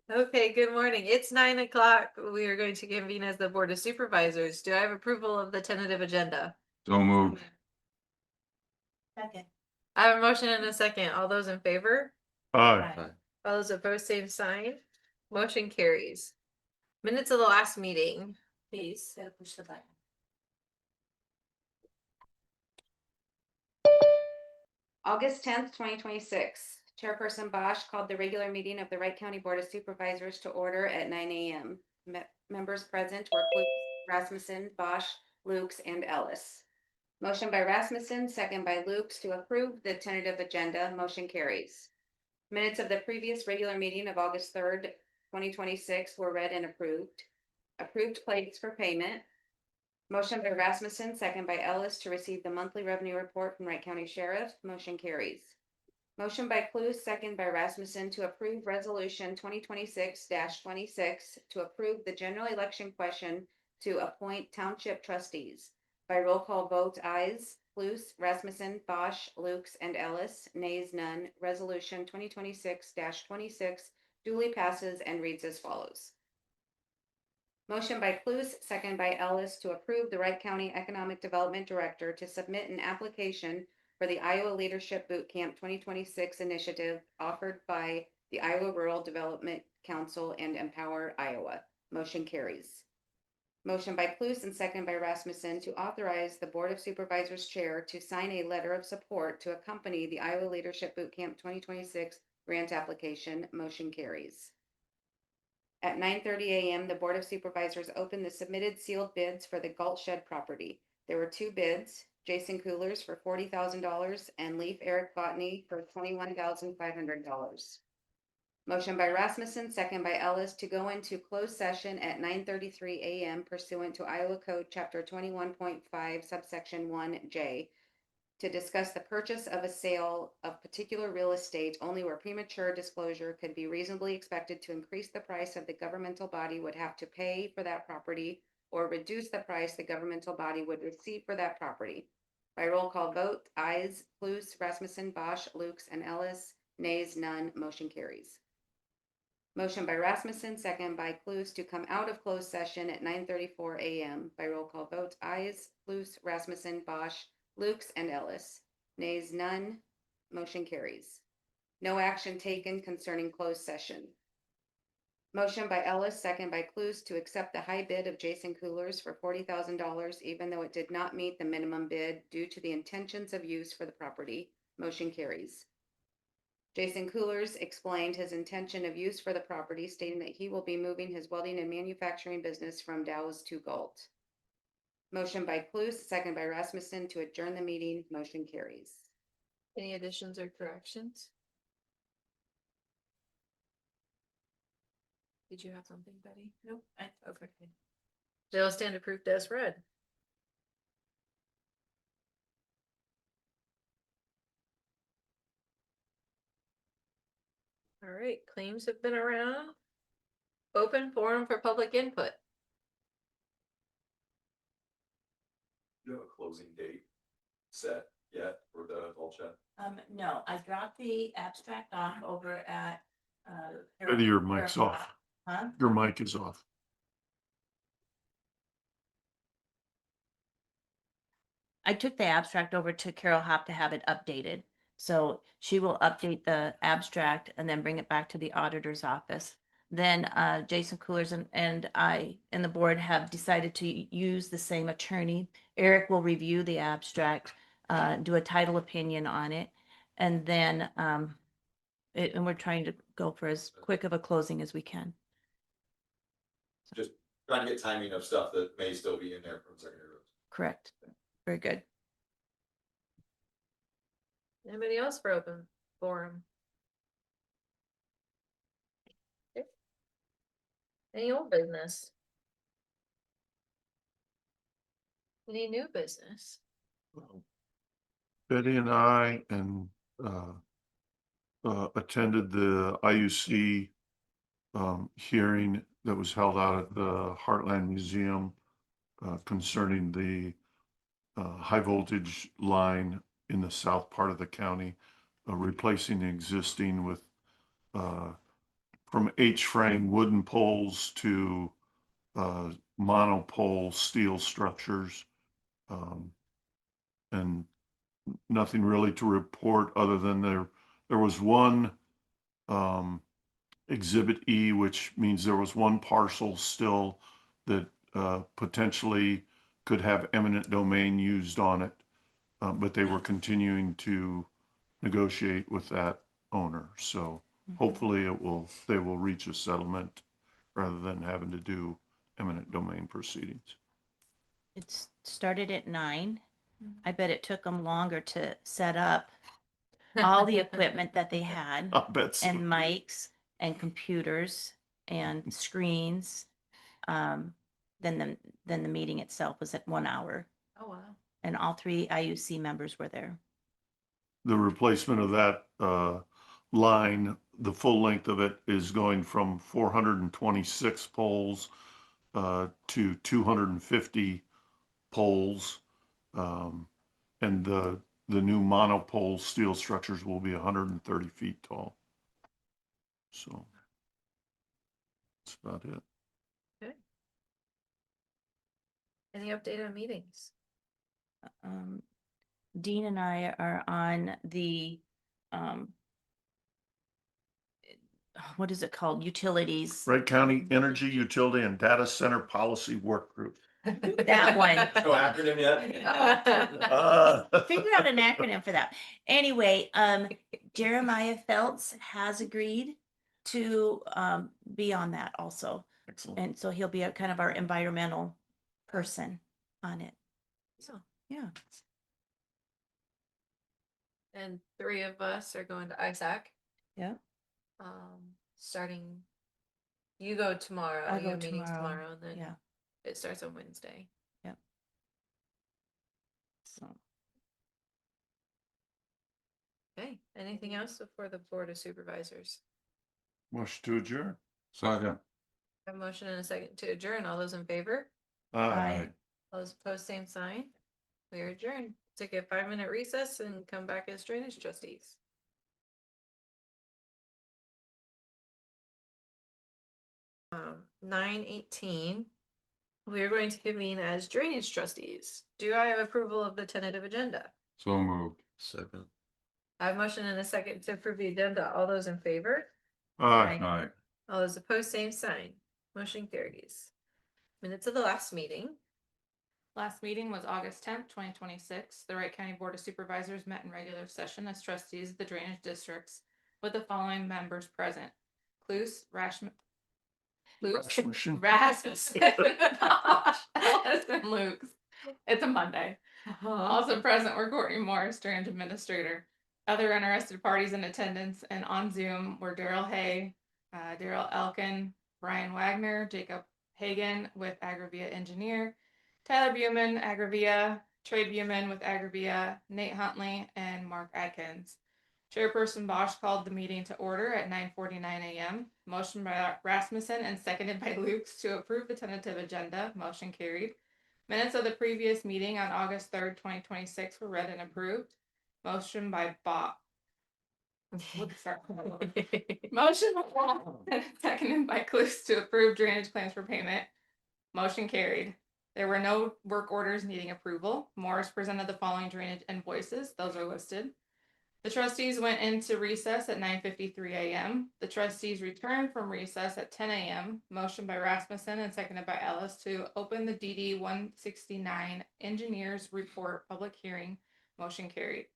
Okay, good morning. It's 9 o'clock. We are going to convene as the Board of Supervisors. Do I have approval of the tentative agenda? So moved. Second. I have a motion and a second. All those in favor? Aye. All those opposed, same sign. Motion carries. Minutes of the last meeting, please. Gotta push the button. August 10th, 2026. Chairperson Bosch called the regular meeting of the Wright County Board of Supervisors to order at 9 a.m. Members present were Rasmussen, Bosch, Lukes, and Ellis. Motion by Rasmussen, second by Lukes to approve the tentative agenda. Motion carries. Minutes of the previous regular meeting of August 3rd, 2026 were read and approved. Approved plates for payment. Motion by Rasmussen, second by Ellis to receive the monthly revenue report from Wright County Sheriff. Motion carries. Motion by Clues, second by Rasmussen to approve resolution 2026-26 to approve the general election question to appoint township trustees. By roll call vote, ayes. Clues, Rasmussen, Bosch, Lukes, and Ellis. Nays, none. Resolution 2026-26 duly passes and reads as follows. Motion by Clues, second by Ellis to approve the Wright County Economic Development Director to submit an application for the Iowa Leadership Boot Camp 2026 initiative offered by the Iowa Rural Development Council and Empower Iowa. Motion carries. Motion by Clues and second by Rasmussen to authorize the Board of Supervisors Chair to sign a letter of support to accompany the Iowa Leadership Boot Camp 2026 grant application. Motion carries. At 9:30 a.m., the Board of Supervisors opened the submitted sealed bids for the Galt Shed property. There were two bids, Jason Coolers for $40,000 and Leaf Eric Botany for $21,500. Motion by Rasmussen, second by Ellis to go into closed session at 9:33 a.m. pursuant to Iowa Code Chapter 21.5 subsection 1J to discuss the purchase of a sale of particular real estate only where premature disclosure could be reasonably expected to increase the price of the governmental body would have to pay for that property or reduce the price the governmental body would receive for that property. By roll call vote, ayes, Clues, Rasmussen, Bosch, Lukes, and Ellis. Nays, none. Motion carries. Motion by Rasmussen, second by Clues to come out of closed session at 9:34 a.m. By roll call vote, ayes, Clues, Rasmussen, Bosch, Lukes, and Ellis. Nays, none. Motion carries. No action taken concerning closed session. Motion by Ellis, second by Clues to accept the high bid of Jason Coolers for $40,000, even though it did not meet the minimum bid due to the intentions of use for the property. Motion carries. Jason Coolers explained his intention of use for the property, stating that he will be moving his welding and manufacturing business from Dow's to Galt. Motion by Clues, second by Rasmussen to adjourn the meeting. Motion carries. Any additions or corrections? Did you have something, Betty? Nope. Okay. They'll stand approved as read. All right, claims have been around. Open forum for public input. Do you have a closing date set yet for the Galt Shed? No, I dropped the abstract off over at, Betty, your mic's off. Huh? Your mic is off. I took the abstract over to Carol Hop to have it updated. So she will update the abstract and then bring it back to the auditor's office. Then Jason Coolers and I and the board have decided to use the same attorney. Eric will review the abstract, do a title opinion on it, and then and we're trying to go for as quick of a closing as we can. Just trying to get timing of stuff that may still be in there from secondary roads. Correct. Very good. Anybody else for open forum? Okay. Any old business? Any new business? Betty and I attended the IUC hearing that was held out at the Heartland Museum concerning the high voltage line in the south part of the county, replacing the existing with from H-frame wooden poles to monopole steel structures. And nothing really to report other than there was one Exhibit E, which means there was one parcel still that potentially could have eminent domain used on it, but they were continuing to negotiate with that owner. So hopefully they will reach a settlement rather than having to do eminent domain proceedings. It started at 9. I bet it took them longer to set up all the equipment that they had, I bet so. and mics and computers and screens. Then the meeting itself was at 1 hour, Oh, wow. and all 3 IUC members were there. The replacement of that line, the full length of it is going from 426 poles to 250 poles. And the new monopole steel structures will be 130 feet tall. So that's about it. Any update on meetings? Dean and I are on the, what is it called? Utilities. Wright County Energy Utility and Data Center Policy Work Group. That one. No acronym yet? Figure out an acronym for that. Anyway, Jeremiah Feltz has agreed to be on that also. Excellent. And so he'll be a kind of our environmental person on it. So, Yeah. and 3 of us are going to ISAC. Yeah. Starting, you go tomorrow, I you go have meetings tomorrow. tomorrow, and then Yeah. it starts on Wednesday. So Okay, anything else before the Board of Supervisors? Motion to adjourn. Second. A motion and a second to adjourn. All those in favor? Aye. All those opposed, same sign. We are adjourned. Take a 5-minute recess and come back as drainage trustees. 9:18. We are going to convene as drainage trustees. Do I have approval of the tentative agenda? So moved. Second. I have a motion and a second to approve the agenda. All those in favor? Aye. All those opposed, same sign. Motion carries. Minutes of the last meeting. Last meeting was August 10th, 2026. The Wright County Board of Supervisors met in regular session as trustees of the drainage districts with the following members present. Cluse, Rasmussen, Rasmussen. Ellis, and Lukes. It's a Monday. Also present were Courtney Morris, drainage administrator. Other interested parties in attendance and on Zoom were Daryl Hay, Daryl Elkin, Brian Wagner, Jacob Hagan with Agravia Engineer, Tyler Buman, Agravia, Trey Buman with Agravia, Nate Huntley, and Mark Adkins. Chairperson Bosch called the meeting to order at 9:49 a.m. Motion by Rasmussen and seconded by Lukes to approve the tentative agenda. Motion carried. Minutes of the previous meeting on August 3rd, 2026 were read and approved. Motion by Bob. Motion by Bob and seconded by Cluse to approve drainage plans for payment. Motion carried. There were no work orders needing approval. Morris presented the following drainage invoices. Those are listed. The trustees went into recess at 9:53 a.m. The trustees returned from recess at 10 a.m. Motion by Rasmussen and seconded by Ellis to open the DD 169 Engineers Report public hearing. Motion carried.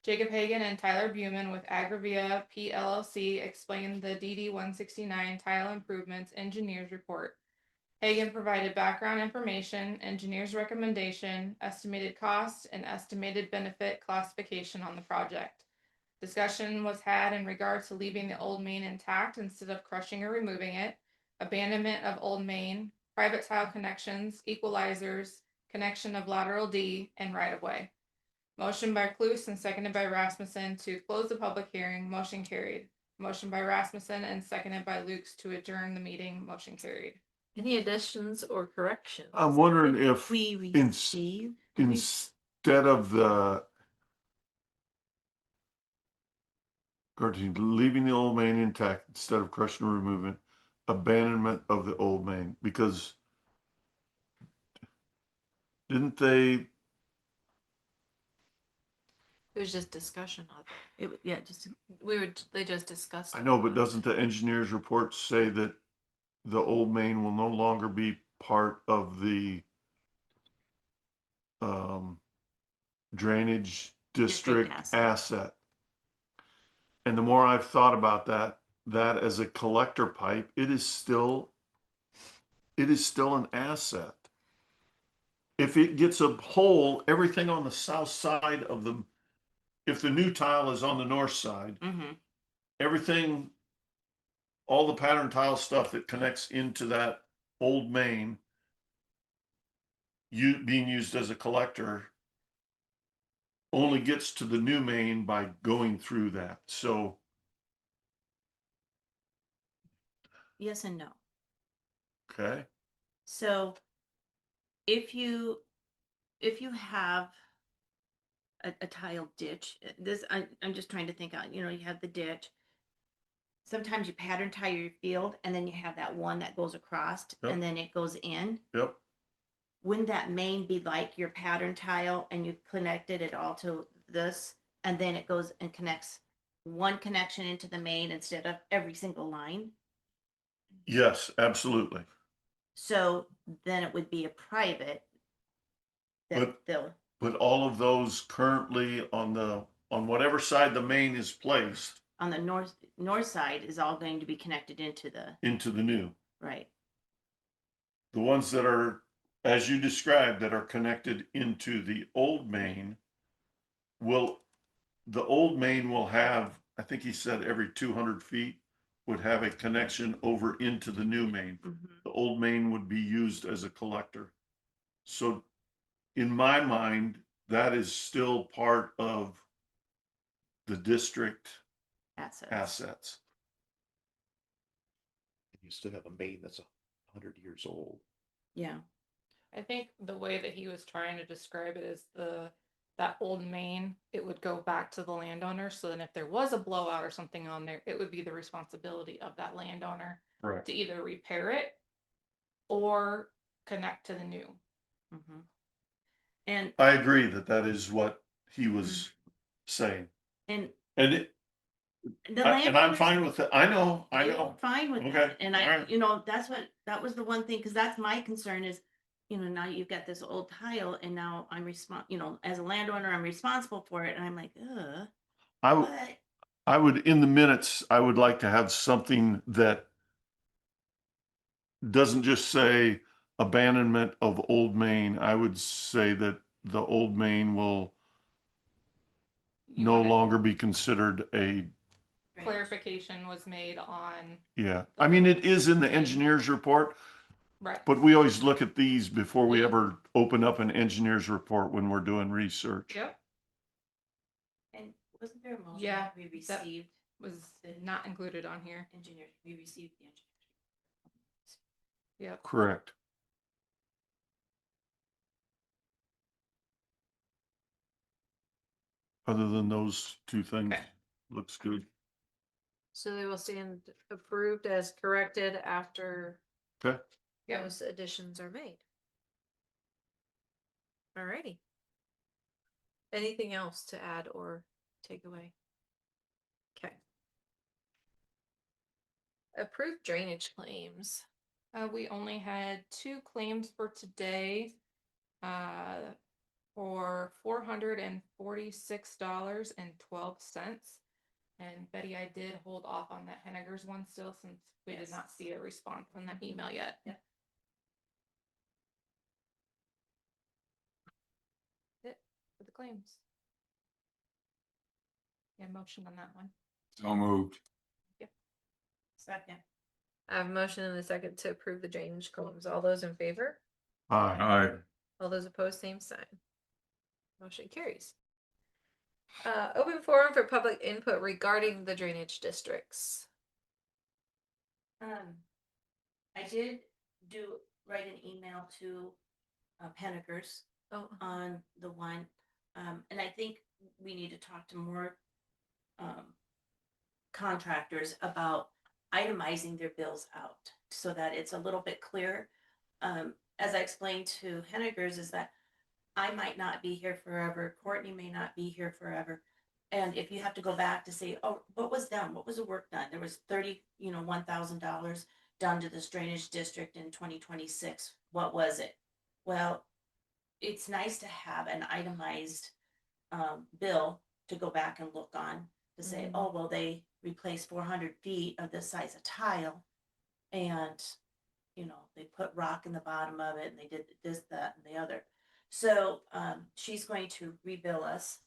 Jacob Hagan and Tyler Buman with Agravia PLLC explained the DD 169 Tile Improvements Engineers Report. Hagan provided background information, engineer's recommendation, estimated cost, and estimated benefit classification on the project. Discussion was had in regards to leaving the old main intact instead of crushing or removing it, abandonment of old main, private tile connections, equalizers, connection of lateral D, and right-of-way. Motion by Cluse and seconded by Rasmussen to close the public hearing. Motion carried. Motion by Rasmussen and seconded by Lukes to adjourn the meeting. Motion carried. Any additions or corrections? I'm wondering if we in- received. instead of the Regarding leaving the old main intact instead of crushing and removing, abandonment of the old main, because didn't they, It was just discussion of it. Yeah, just, They just discussed. I it. know, but doesn't the engineer's report say that the old main will no longer be part of the drainage District district asset. asset? And the more I've thought about that as a collector pipe, it is still an asset. If it gets a hole, everything on the south side of the, if the new tile is on the north side, mm-hmm, everything, all the pattern tile stuff that connects into that old main, being used as a collector, only gets to the new main by going through that. So, yes and no. okay, So if you have a tile ditch, I'm just trying to think out, you have the ditch. Sometimes you pattern tile your field and then you have that one that goes across Yep. and then it goes in. yep, Wouldn't that main be like your pattern tile and you connected it all to this and then it goes and connects one connection into the main instead of every single line? yes, absolutely. So then it would be a private that But- they'll, But all of those currently on whatever side the main is placed on the north side is all going to be connected into the, into the new. right. The ones that are, as you described, that are connected into the old main the old main will have, I think he said every 200 feet would have a connection over into the new main. Mhm. The old main would be used as a collector. So in my mind, that is still part of the district Assets. assets. You still have a main that's 100 years old. Yeah. I think the way that he was trying to describe it is that old main, it would go back to the landowner. So then if there was a blowout or something on there, it would be the responsibility of that landowner Right. to either repair it or connect to the new. Mm-hmm. And I agree that is what he was saying. and And it, the and I'm landowners, fine with it. I know. they were fine with Okay, that. And I, alright. that was the one thing, because that's my concern is, now you've got this old tile and now I'm as a landowner, I'm responsible for it. And I'm like, I but would, in the minutes, I would like to have something that doesn't just say abandonment of Old Main. I would say that the Old Main will You no wanted- longer be considered a, Clarification was made on, yeah. I mean, it is in the engineer's report, right, but we always look at these before we Yeah. ever open up an engineer's report when we're doing research. yep, and wasn't there a motion Yeah, that we received was not included on here. engineer? We received the engineer. Yep. Correct. Other than those two things, Okay. looks good. So they will stand approved as corrected after Okay. those additions are made. Alrighty. Anything else to add or take away? Okay. Approved drainage claims. We only had 2 claims for today, for $446.12. And Betty, I did hold off on that Henniger's one still, since we did Yes. not see a response from that email yet. Yep. It for the claims. Yeah, motion on that one. So moved. Second. I have a motion and a second to approve the drainage claims. All those in favor? Aye. All those opposed, same sign. Motion carries. Open forum for public input regarding the drainage districts. I did write an email to Henniker's Oh, on the one, and I think we need to talk to more contractors about itemizing their bills out so that it's a little bit clearer. As I explained to Henniger's, is that I might not be here forever. Courtney may not be here forever. And if you have to go back to say, oh, what was done? What was the work done? There was $1,000 done to this drainage district in 2026. What was it? Well, it's nice to have an itemized bill to go back and look on to say, oh, well, they replaced 400 feet of this size of tile, and they put rock in the bottom of it, and they did this, that, and the other. So she's going to rebill us.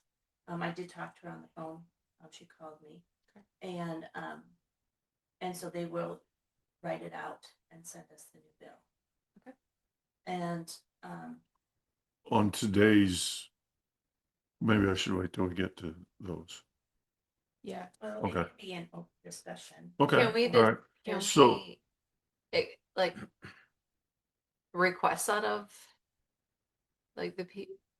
I did talk to her on the phone. She called me, and so they will write it out and send us the new bill. Okay. And On today's, maybe I should wait till we get to those. Yeah. well, Okay. it could be an open discussion. Okay, Can we all right. Can So- we, like, request out of, like, The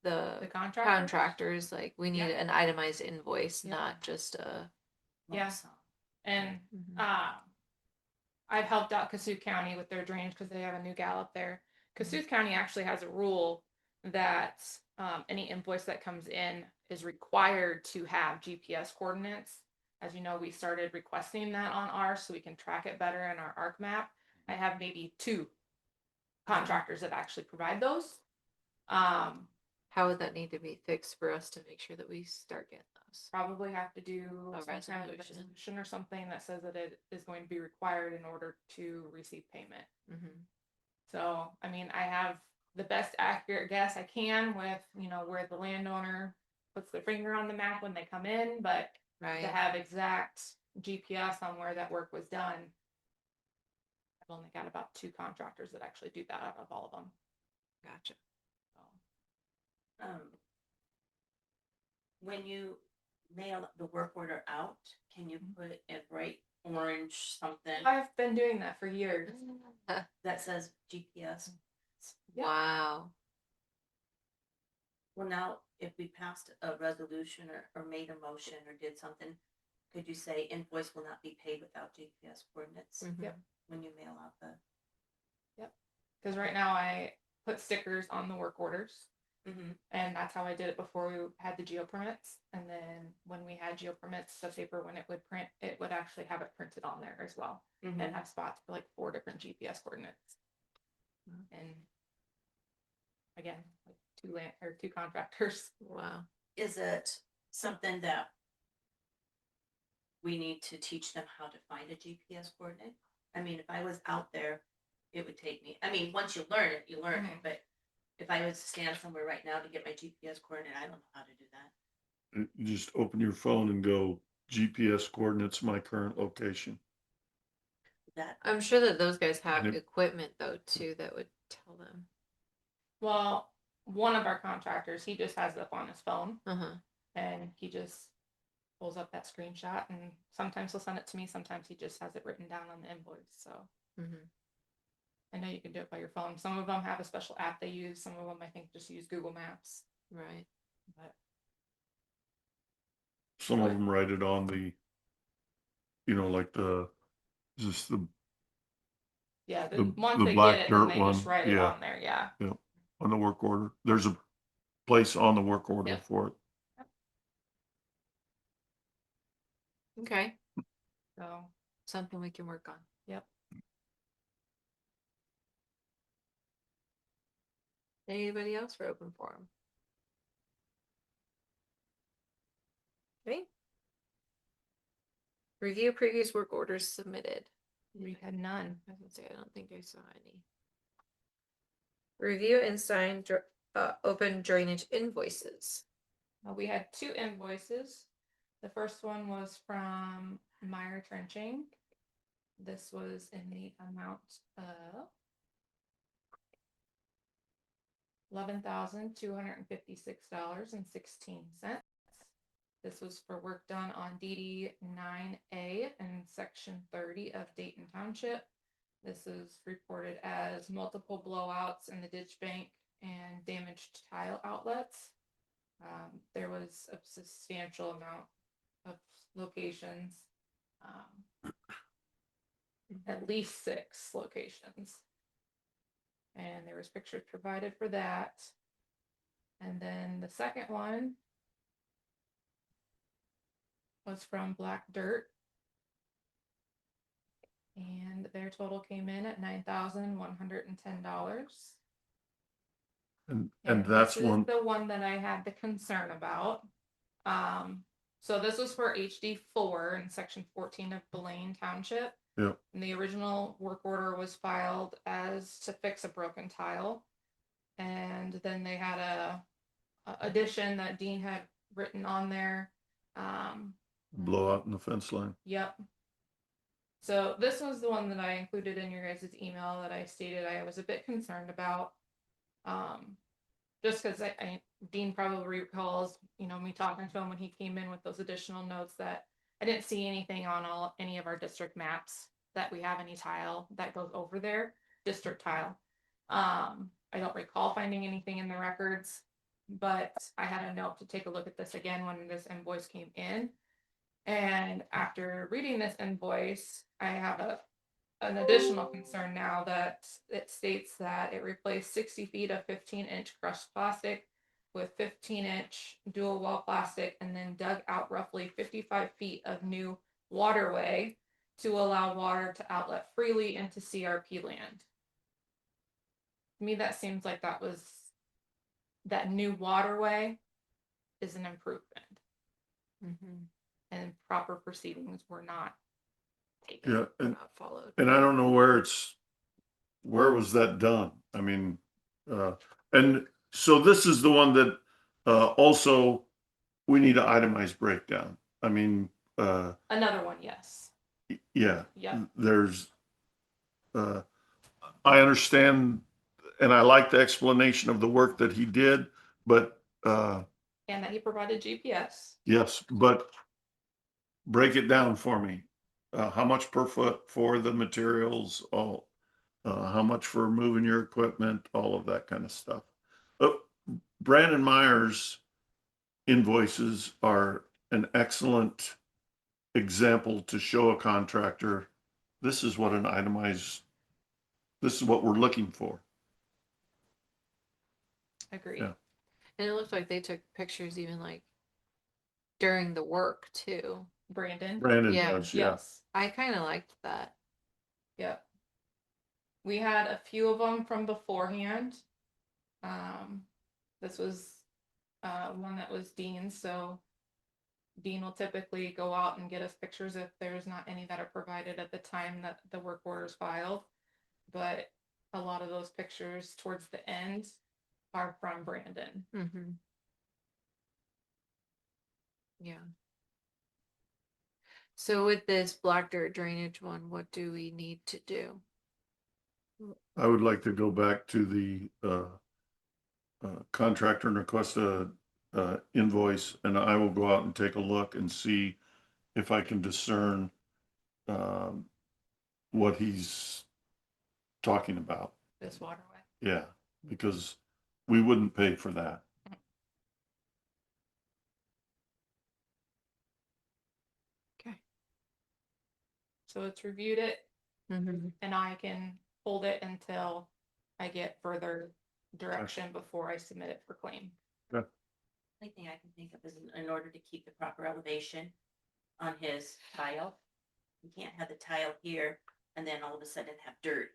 the contractor. contractors, like, we need Yeah. an itemized invoice, Yeah. not just a. lump Yeah. sum. And Mhm. I've helped out Cassuth County with their drainage because they have a new gal up there. Cassuth County actually has a rule that any invoice that comes in is required to have GPS coordinates. As you know, we started requesting that on ours so we can track it better in our ARC map. I have maybe 2 contractors that actually provide those. How would that need to be fixed for us to make sure that we start getting those? Probably have to do A some kind of resolution. resolution or something that says that it is going to be required in order to receive payment. Mm-hmm. So, I mean, I have the best accurate guess I can with, where the landowner puts their finger on the map when they come in, but to Right. have exact GPS on where that work was done, I've only got about 2 contractors that actually do that out of all of them. Gotcha. So, When you mail the work order out, can you put a bright orange something I've been doing that for years. that says GPS? Yeah. Wow. Well, now, if we passed a resolution or made a motion or did something, could you say invoice will not be paid without GPS coordinates Mhm. Yep. when you mail out the? Because right now I put stickers on the work orders. And that's how I did it before we had the geo permits. And then when we had geo permits, the paper, when it would print, it would actually have it printed on there as well. And have spots for like 4 different GPS coordinates. Mhm. And again, like 2 contractors. Wow. Is it something that we need to teach them how to find a GPS coordinate? I mean, if I was out there, it would take me, I mean, once you learn it, you learn it, but if I was to stand somewhere right now to get my GPS coordinate, I don't know how to do that. You just open your phone and go GPS coordinates, my current location. That, I'm sure that those guys have And it- equipment though too that would tell them. Well, one of our contractors, he just has it up on his phone Uh-huh. and he just pulls up that screenshot, and sometimes he'll send it to me. Sometimes he just has it written down on the invoice. So Mm-hmm. I know you can do it by your phone. Some of them have a special app they use. Some of them, I think, just use Google Maps. Right. But Some of them write it on the, like just the, yeah, The- once the they black get it, then dirt they just one, write it yeah. on there. Yeah. on the work order. There's a place on the work order Yep. for it. Okay. So Something we can work on. Yep. Anybody else for open forum? Okay. Review previous work orders submitted. we had none. I was gonna say, I don't think I saw any. Review and sign open drainage invoices. We had 2 invoices. The first one was from Meyer Trenching. This was in the amount of $11,256.16. This was for work done on DD 9A and section 30 of Dayton Township. This is reported as multiple blowouts in the ditch bank and damaged tile outlets. There was a substantial amount of locations. At least 6 locations. And there was pictures provided for that. And then the second one was from Black Dirt. And their total came in at $9,110. And that's this is one, the one that I had the concern about. So this was for HD4 in section 14 of Blaine Township. yeah, And the original work order was filed as to fix a broken tile. And then they had a addition that Dean had written on there. blowout in the fence line. Yep. So this was the one that I included in your guys' email that I stated I was a bit concerned about. Just because Dean probably recalls, me talking to him when he came in with those additional notes that I didn't see anything on any of our district maps that we have any tile that goes over there, district tile. I don't recall finding anything in the records, but I had a note to take a look at this again when this invoice came in. And after reading this invoice, I have an additional concern now that it states that it replaced 60 feet of 15-inch crushed plastic with 15-inch dual wall plastic and then dug out roughly 55 feet of new waterway to allow water to outlet freely into CRP land. To me, that seems like that new waterway is an improvement. And proper proceedings were not taken. Yeah, Not followed. and I don't know where was that done? I mean, and so this is the one that, also we need an itemized breakdown. I mean, Another one, yes. yeah, Yeah. there's, I understand, and I like the explanation of the work that he did, but, And that he provided GPS. yes, but break it down for me. How much per foot for the materials, all, how much for moving your equipment, all of that kind of stuff. Brandon Myers invoices are an excellent example to show a contractor, this is what this is what we're looking for. Agreed. Yeah. And it looked like they took pictures even like during the work too. Brandon. Brandon Yeah. does, yeah. Yes. I kind of liked that. Yep. We had a few of them from beforehand. This was one that was Dean's, so Dean will typically go out and get us pictures if there's not any that are provided at the time that the work order is filed. But a lot of those pictures towards the end are from Brandon. Yeah. So with this black dirt drainage one, what do we need to do? I would like to go back to the contractor and request a invoice, and I will go out and take a look and see if I can discern what he's talking about. This waterway. Yeah, because we wouldn't pay for that. Okay. So it's reviewed it, Mm-hmm. and I can hold it until I get further direction before I submit it for claim. Only thing I can think of is in order to keep the proper elevation on his tile. You can't have the tile here and then all of a sudden have dirt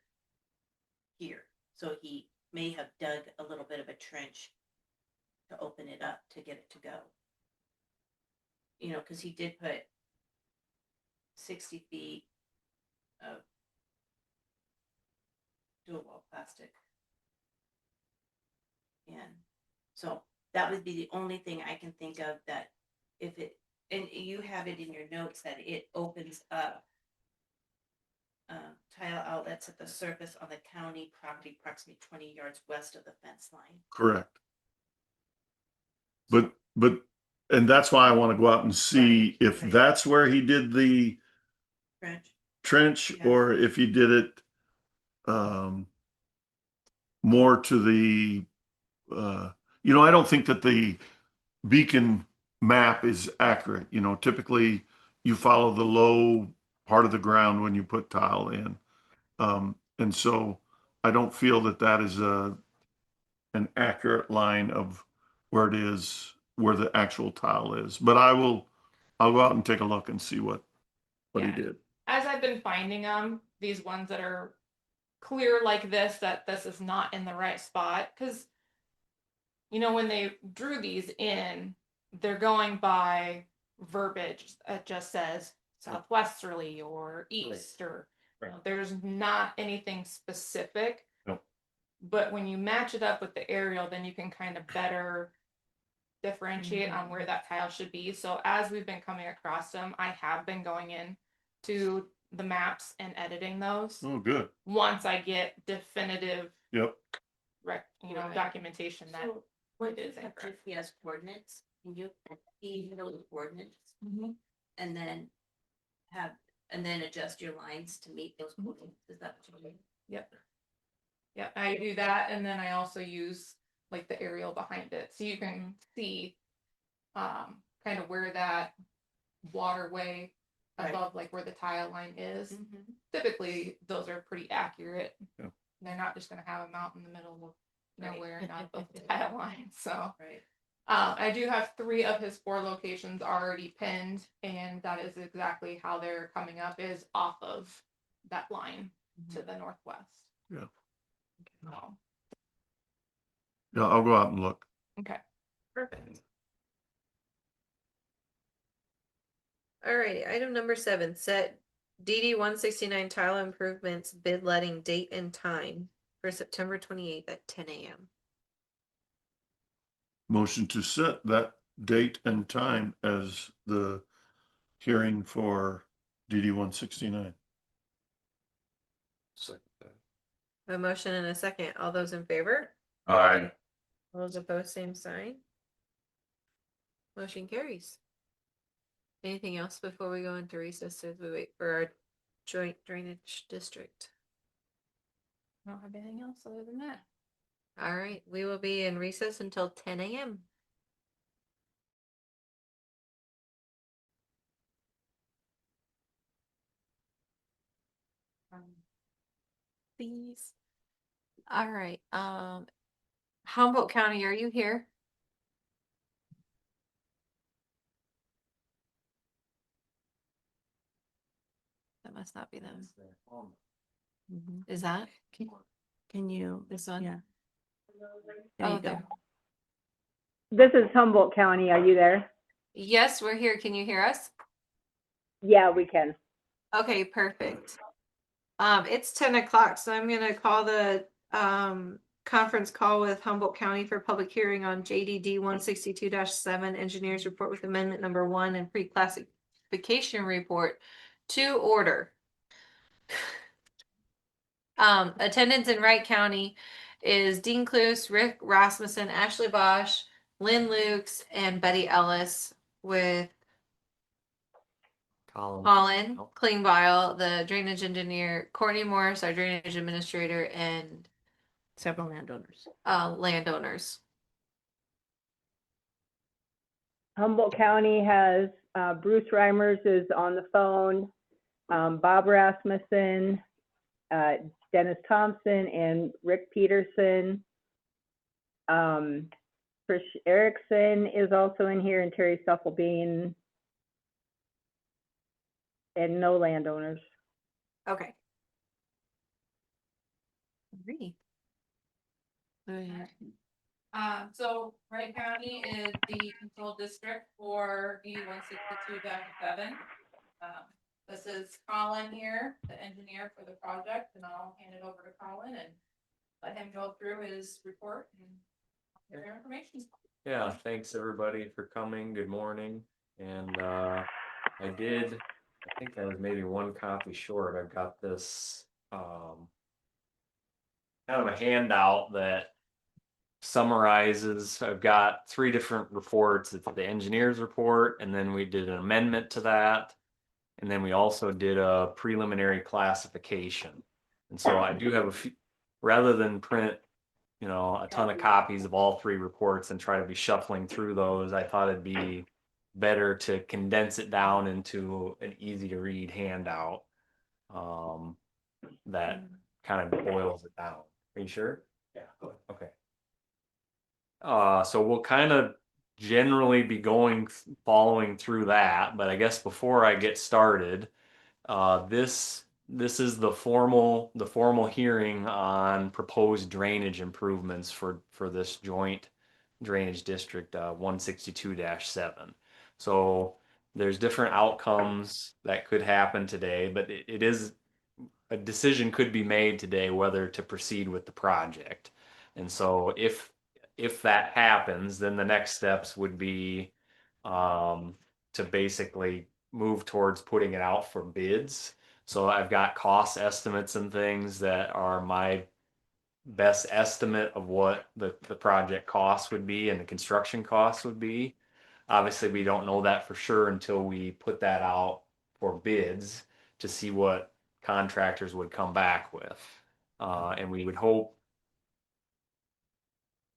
here. So he may have dug a little bit of a trench to open it up to get it to go. Because he did put 60 feet of dual wall plastic. And so that would be the only thing I can think of that if it, and you have it in your notes that it opens up tile outlets at the surface on the county property approximately 20 yards west of the fence line. Correct. But, and that's why I want to go out and see if Right. that's where he did the trench Yes. or if he did it more to the, I don't think that the beacon map is accurate. Typically you follow the low part of the ground when you put tile in. And so I don't feel that that is an accurate line of where it is, where the actual tile is. But I'll go out and take a look and see what he Yeah. did. As I've been finding them, these ones that are clear like this, that this is not in the right spot, because when they drew these in, they're going by verbiage that just says southwesterly or east, or there's not anything specific. Nope. But when you match it up with the aerial, then you can kind of better differentiate on where that tile should be. So as we've been coming across them, I have been going in to the maps and editing those Oh, good. once I get definitive Yep. Right. documentation that So what it is is that incorrect. GPS coordinates? Can you feed those coordinates Mhm. and then adjust your lines to meet those coordinates? Is that what you mean? Yep. Yeah, I do that, and then I also use like the aerial behind it, so you can see kind of where that waterway Right. above like where the tile line is. Mhm. Typically, those are pretty accurate. Yeah. They're not just gonna have them out in the middle of Right. nowhere, not above the tile line. So Right. I do have 3 of his 4 locations already pinned, and that is exactly how they're coming up, is off of that line to the northwest. Yeah. So, Yeah, I'll go out and look. okay. Perfect. All righty, item number 7, set DD 169 tile improvements bid letting date and time for September 28th at 10 a.m. Motion to set that date and time as the hearing for DD 169. Second that. A motion and a second. All those in favor? Aye. All those opposed, same sign. Motion carries. Anything else before we go into recess as we wait for our joint drainage district? I don't have anything else other than that. All right, we will be in recess until 10 a.m. Please. All right, Humboldt County, are you here? That must not be them. Is that? Can you? This one? Yeah. There Oh, you go. there. This is Humboldt County. Are you there? Yes, we're here. Can you hear us? Yeah, we can. Okay, perfect. It's 10 o'clock, so I'm gonna call the conference call with Humboldt County for public hearing on JDD 162-7 Engineers Report with Amendment Number 1 and Pre-Classification Report to order. Attendance in Wright County is Dean Cluse, Rick Rasmussen, Ashley Bosch, Lynn Lukes, and Betty Ellis, with Colin Klingbeil, the drainage engineer, Courtney Morris, our drainage administrator, and Several landowners. landowners. Humboldt County has Bruce Reimers is on the phone, Bob Rasmussen, Dennis Thompson, and Rick Peterson. Trish Erickson is also in here, and Terry Stufflebean, and no landowners. Okay. Alrighty. Go ahead. So Wright County is the control district for D 162-7. This is Colin here, the engineer for the project, and I'll hand it over to Colin and let him go through his report and their information. Yeah, thanks everybody for coming. Good morning. And I think I was maybe 1 copy short. I've got this kind of a handout that summarizes. I've got 3 different reports. It's the engineer's report, and then we did an amendment to that. And then we also did a preliminary classification. And so I do have a few, rather than print a ton of copies of all 3 reports and try to be shuffling through those, I thought it'd be better to condense it down into an easy to read handout. That kind of boils it down. Are you sure? Yeah, go ahead. Okay. So we'll kind of generally be following through that, but I guess before I get started, this is the formal hearing on proposed drainage improvements for this joint drainage district 162-7. So there's different outcomes that could happen today, but it is a decision could be made today whether to proceed with the project. And so if that happens, then the next steps would be to basically move towards putting it out for bids. So I've got cost estimates and things that are my best estimate of what the project cost would be and the construction costs would be. Obviously, we don't know that for sure until we put that out for bids to see what contractors would come back with. And we would hope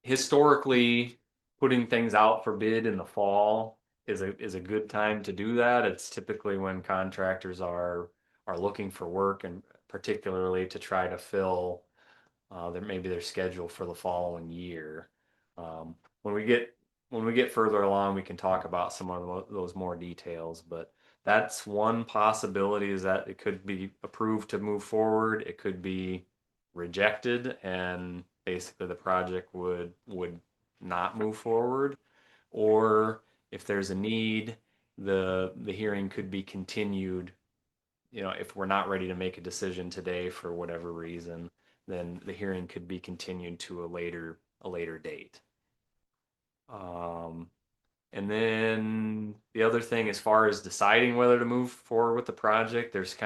historically putting things out for bid in the fall is a good time to do that. It's typically when contractors are looking for work, and particularly to try to fill maybe their schedule for the following year. When we get further along, we can talk about some of those more details, but that's one possibility, is that it could be approved to move forward. It could be rejected and basically the project would not move forward. Or if there's a need, the hearing could be continued. If we're not ready to make a decision today for whatever reason, then the hearing could be continued to a later date. And then the other thing, as far as deciding whether to move forward with the project, there's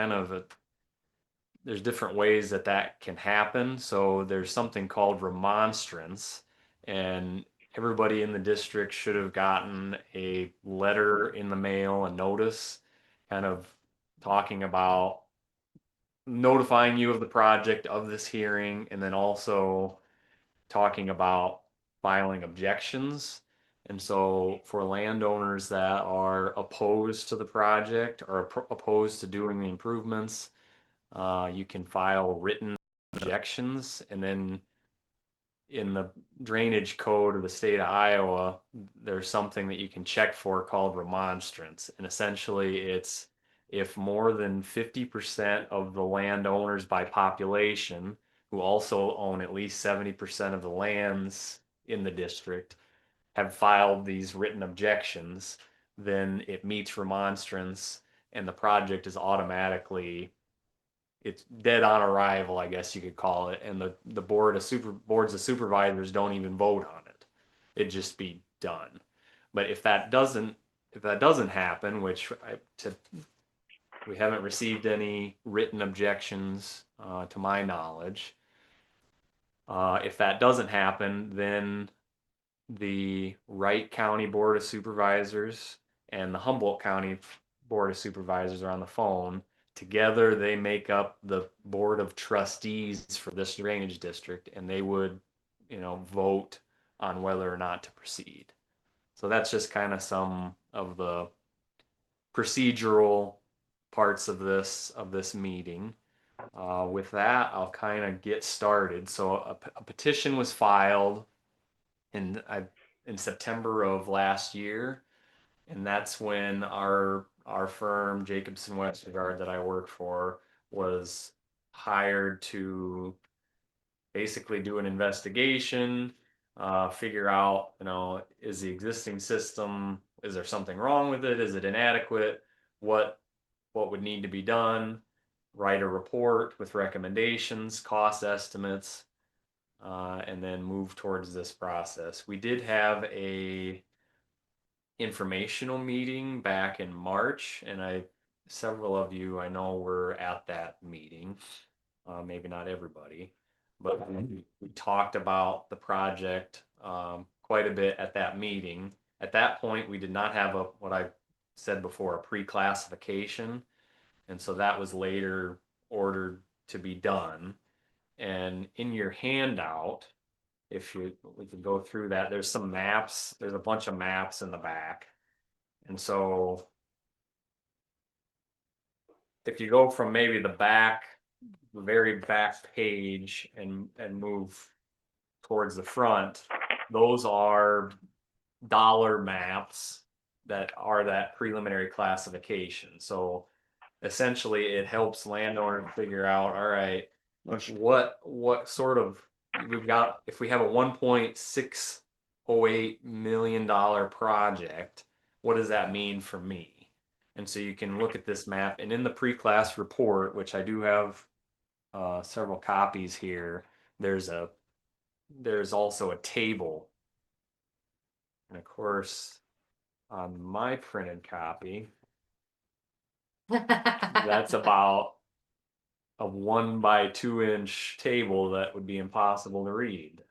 different ways that can happen. So there's something called remonstrance, and everybody in the district should have gotten a letter in the mail, a notice, kind of talking about notifying you of the project, of this hearing, and then also talking about filing objections. And so for landowners that are opposed to the project or opposed to doing the improvements, you can file written objections. And then in the drainage code of the state of Iowa, there's something that you can check for called remonstrance. And essentially it's if more than 50% of the landowners by population, who also own at least 70% of the lands in the district, have filed these written objections, then it meets remonstrance and the project is automatically, it's dead on arrival, I guess you could call it, and the boards of supervisors don't even vote on it. It'd just be done. But if that doesn't happen, which we haven't received any written objections to my knowledge. If that doesn't happen, then the Wright County Board of Supervisors and the Humboldt County Board of Supervisors are on the phone. Together, they make up the Board of Trustees for this drainage district, and they would, vote on whether or not to proceed. So that's just kind of some of the procedural parts of this meeting. With that, I'll kind of get started. So a petition was filed in September of last year, and that's when our firm, Jacobson Westergaard, that I work for, was hired to basically do an investigation, figure out, is the existing system, is there something wrong with it? Is it inadequate? What would need to be done? Write a report with recommendations, cost estimates, and then move towards this process. We did have a informational meeting back in March, and several of you I know were at that meeting. Maybe not everybody, but we talked about the project quite a bit at that meeting. At that point, we did not have what I said before, a pre-classification, and so that was later ordered to be done. And in your handout, we could go through that, there's some maps, there's a bunch of maps in the back. And so if you go from maybe the very back page and move towards the front, those are dollar maps that are that preliminary classification. So essentially it helps landowner figure out, all right, what sort of, we've got, if we have a $1.608 million project, what does that mean for me? And so you can look at this map, and in the pre-class report, which I do have several copies here, there's also a table. And of course, on my printed copy, that's about a 1 by 2 inch table that would be impossible to read.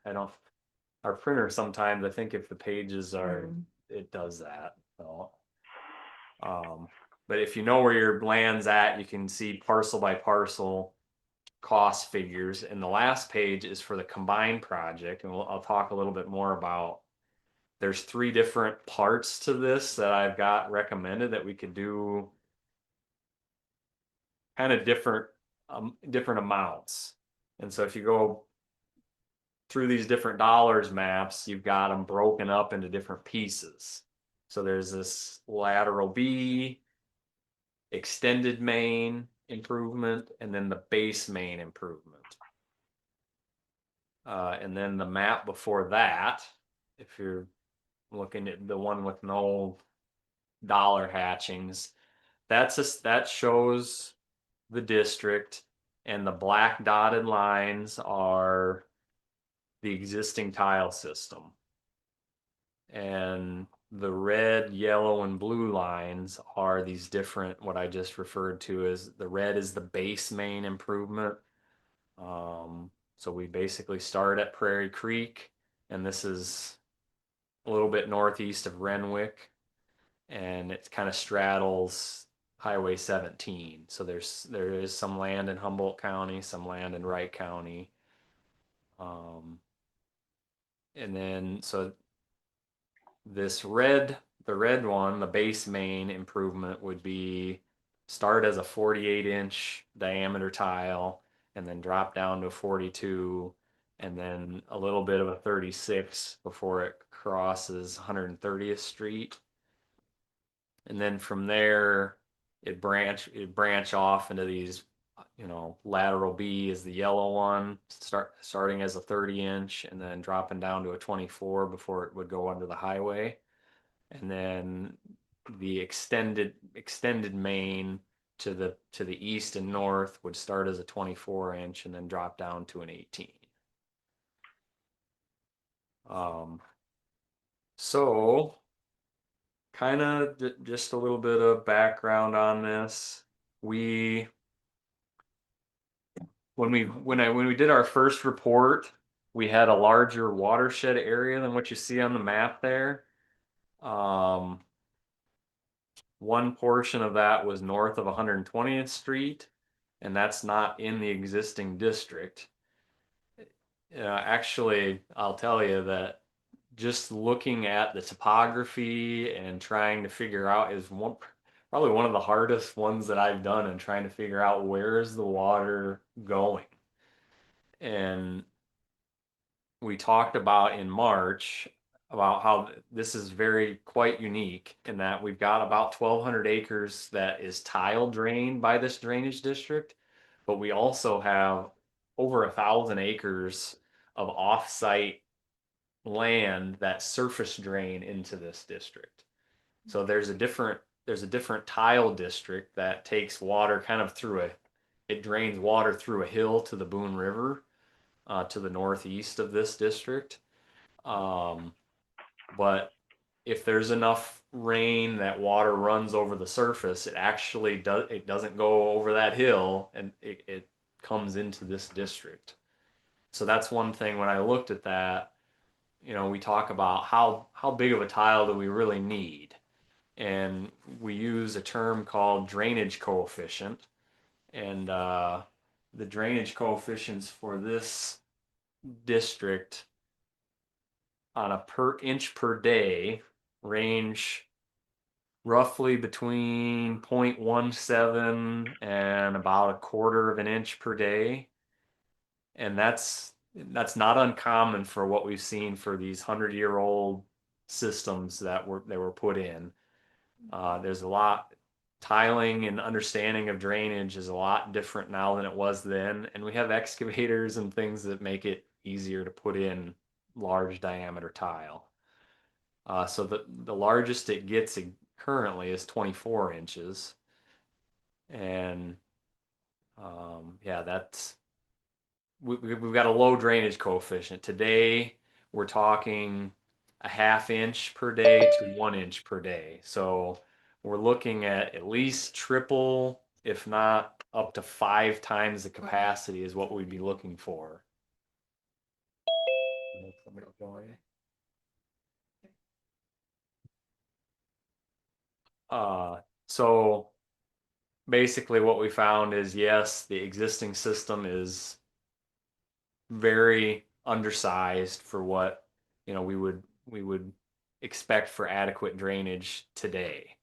Our printer sometimes, I think if the pages are, it does that. So, but if you know where your land's at, you can see parcel by parcel cost figures. And the last page is for the combined project. And I'll talk a little bit more about, there's 3 different parts to this that I've got recommended that we could do kind of different amounts. And so if you go through these different dollars maps, you've got them broken up into different pieces. So there's this lateral B, extended main improvement, and then the base main improvement. And then the map before that, if you're looking at the one with no dollar hatchings, that shows the district, and the black dotted lines are the existing tile system. And the red, yellow, and blue lines are these different, what I just referred to as, the red is the base main improvement. So we basically start at Prairie Creek, and this is a little bit northeast of Renwick, and it kind of straddles Highway 17. So there is some land in Humboldt County, some land in Wright County. And then, so the red one, the base main improvement would be start as a 48-inch diameter tile and then drop down to 42 and then a little bit of a 36 before it crosses 130th Street. And then from there, it branch off into these, lateral B is the yellow one, starting as a 30-inch and then dropping down to a 24 before it would go under the highway. And then the extended main to the east and north would start as a 24-inch and then drop down to an 18. So kind of just a little bit of background on this. When we did our first report, we had a larger watershed area than what you see on the map there. One portion of that was north of 120th Street, and that's not in the existing district. Actually, I'll tell you that just looking at the topography and trying to figure out is probably one of the hardest ones that I've done in trying to figure out where is the water going. And we talked about in March about how this is quite unique in that we've got about 1,200 acres that is tile drained by this drainage district, but we also have over 1,000 acres of off-site land that surface drain into this district. So there's a different tile district that takes water kind of it drains water through a hill to the Boone River to the northeast of this district. But if there's enough rain that water runs over the surface, it doesn't go over that hill and it comes into this district. So that's one thing when I looked at that, we talk about how big of a tile do we really need? And we use a term called drainage coefficient. And the drainage coefficients for this district on a per inch per day range roughly between 0.17 and about a quarter of an inch per day. And that's not uncommon for what we've seen for these 100-year-old systems that were put in. There's a lot, tiling and understanding of drainage is a lot different now than it was then, and we have excavators and things that make it easier to put in large diameter tile. So the largest it gets currently is 24 inches, and yeah, we've got a low drainage coefficient. Today we're talking a half inch per day to 1 inch per day. So we're looking at least triple, if not up to 5 times the capacity is what we'd be looking for. So basically what we found is, yes, the existing system is very undersized for what, we would expect for adequate drainage today.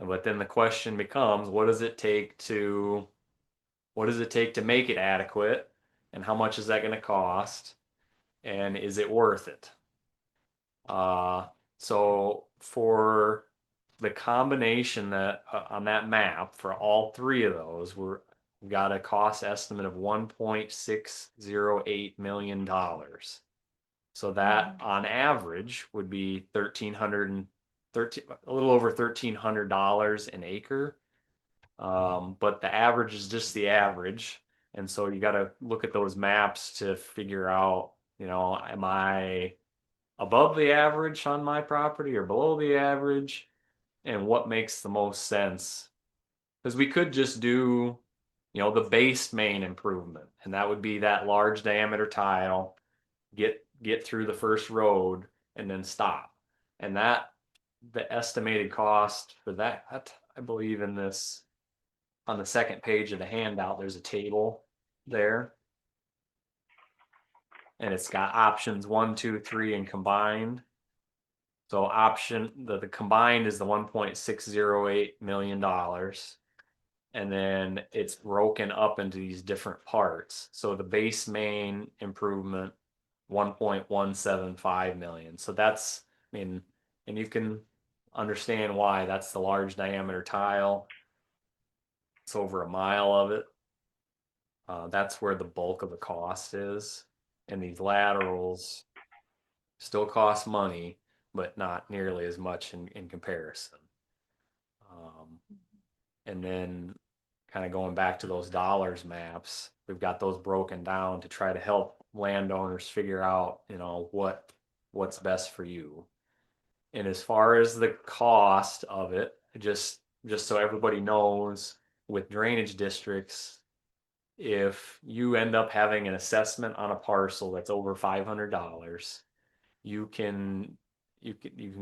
But then the question becomes, what does it take to make it adequate, and how much is that going to cost, and is it worth it? So for the combination that on that map for all 3 of those, we've got a cost estimate of $1.608 million. So that on average would be a little over $1,300 an acre. But the average is just the average. And so you got to look at those maps to figure out, am I above the average on my property or below the average, and what makes the most sense? Because we could just do, the base main improvement, and that would be that large diameter tile, get through the first road and then stop. And that, the estimated cost for that, I believe in this, on the second page of the handout, there's a table there. And it's got options 1, 2, 3, and combined. So the combined is the $1.608 million. And then it's broken up into these different parts. So the base main improvement, 1.175 million. So that's, and you can understand why. That's the large diameter tile. It's over a mile of it. That's where the bulk of the cost is. And these laterals still cost money, but not nearly as much in comparison. And then kind of going back to those dollars maps, we've got those broken down to try to help landowners figure out, what's best for you. And as far as the cost of it, just so everybody knows, with drainage districts, if you end up having an assessment on a parcel that's over $500, you can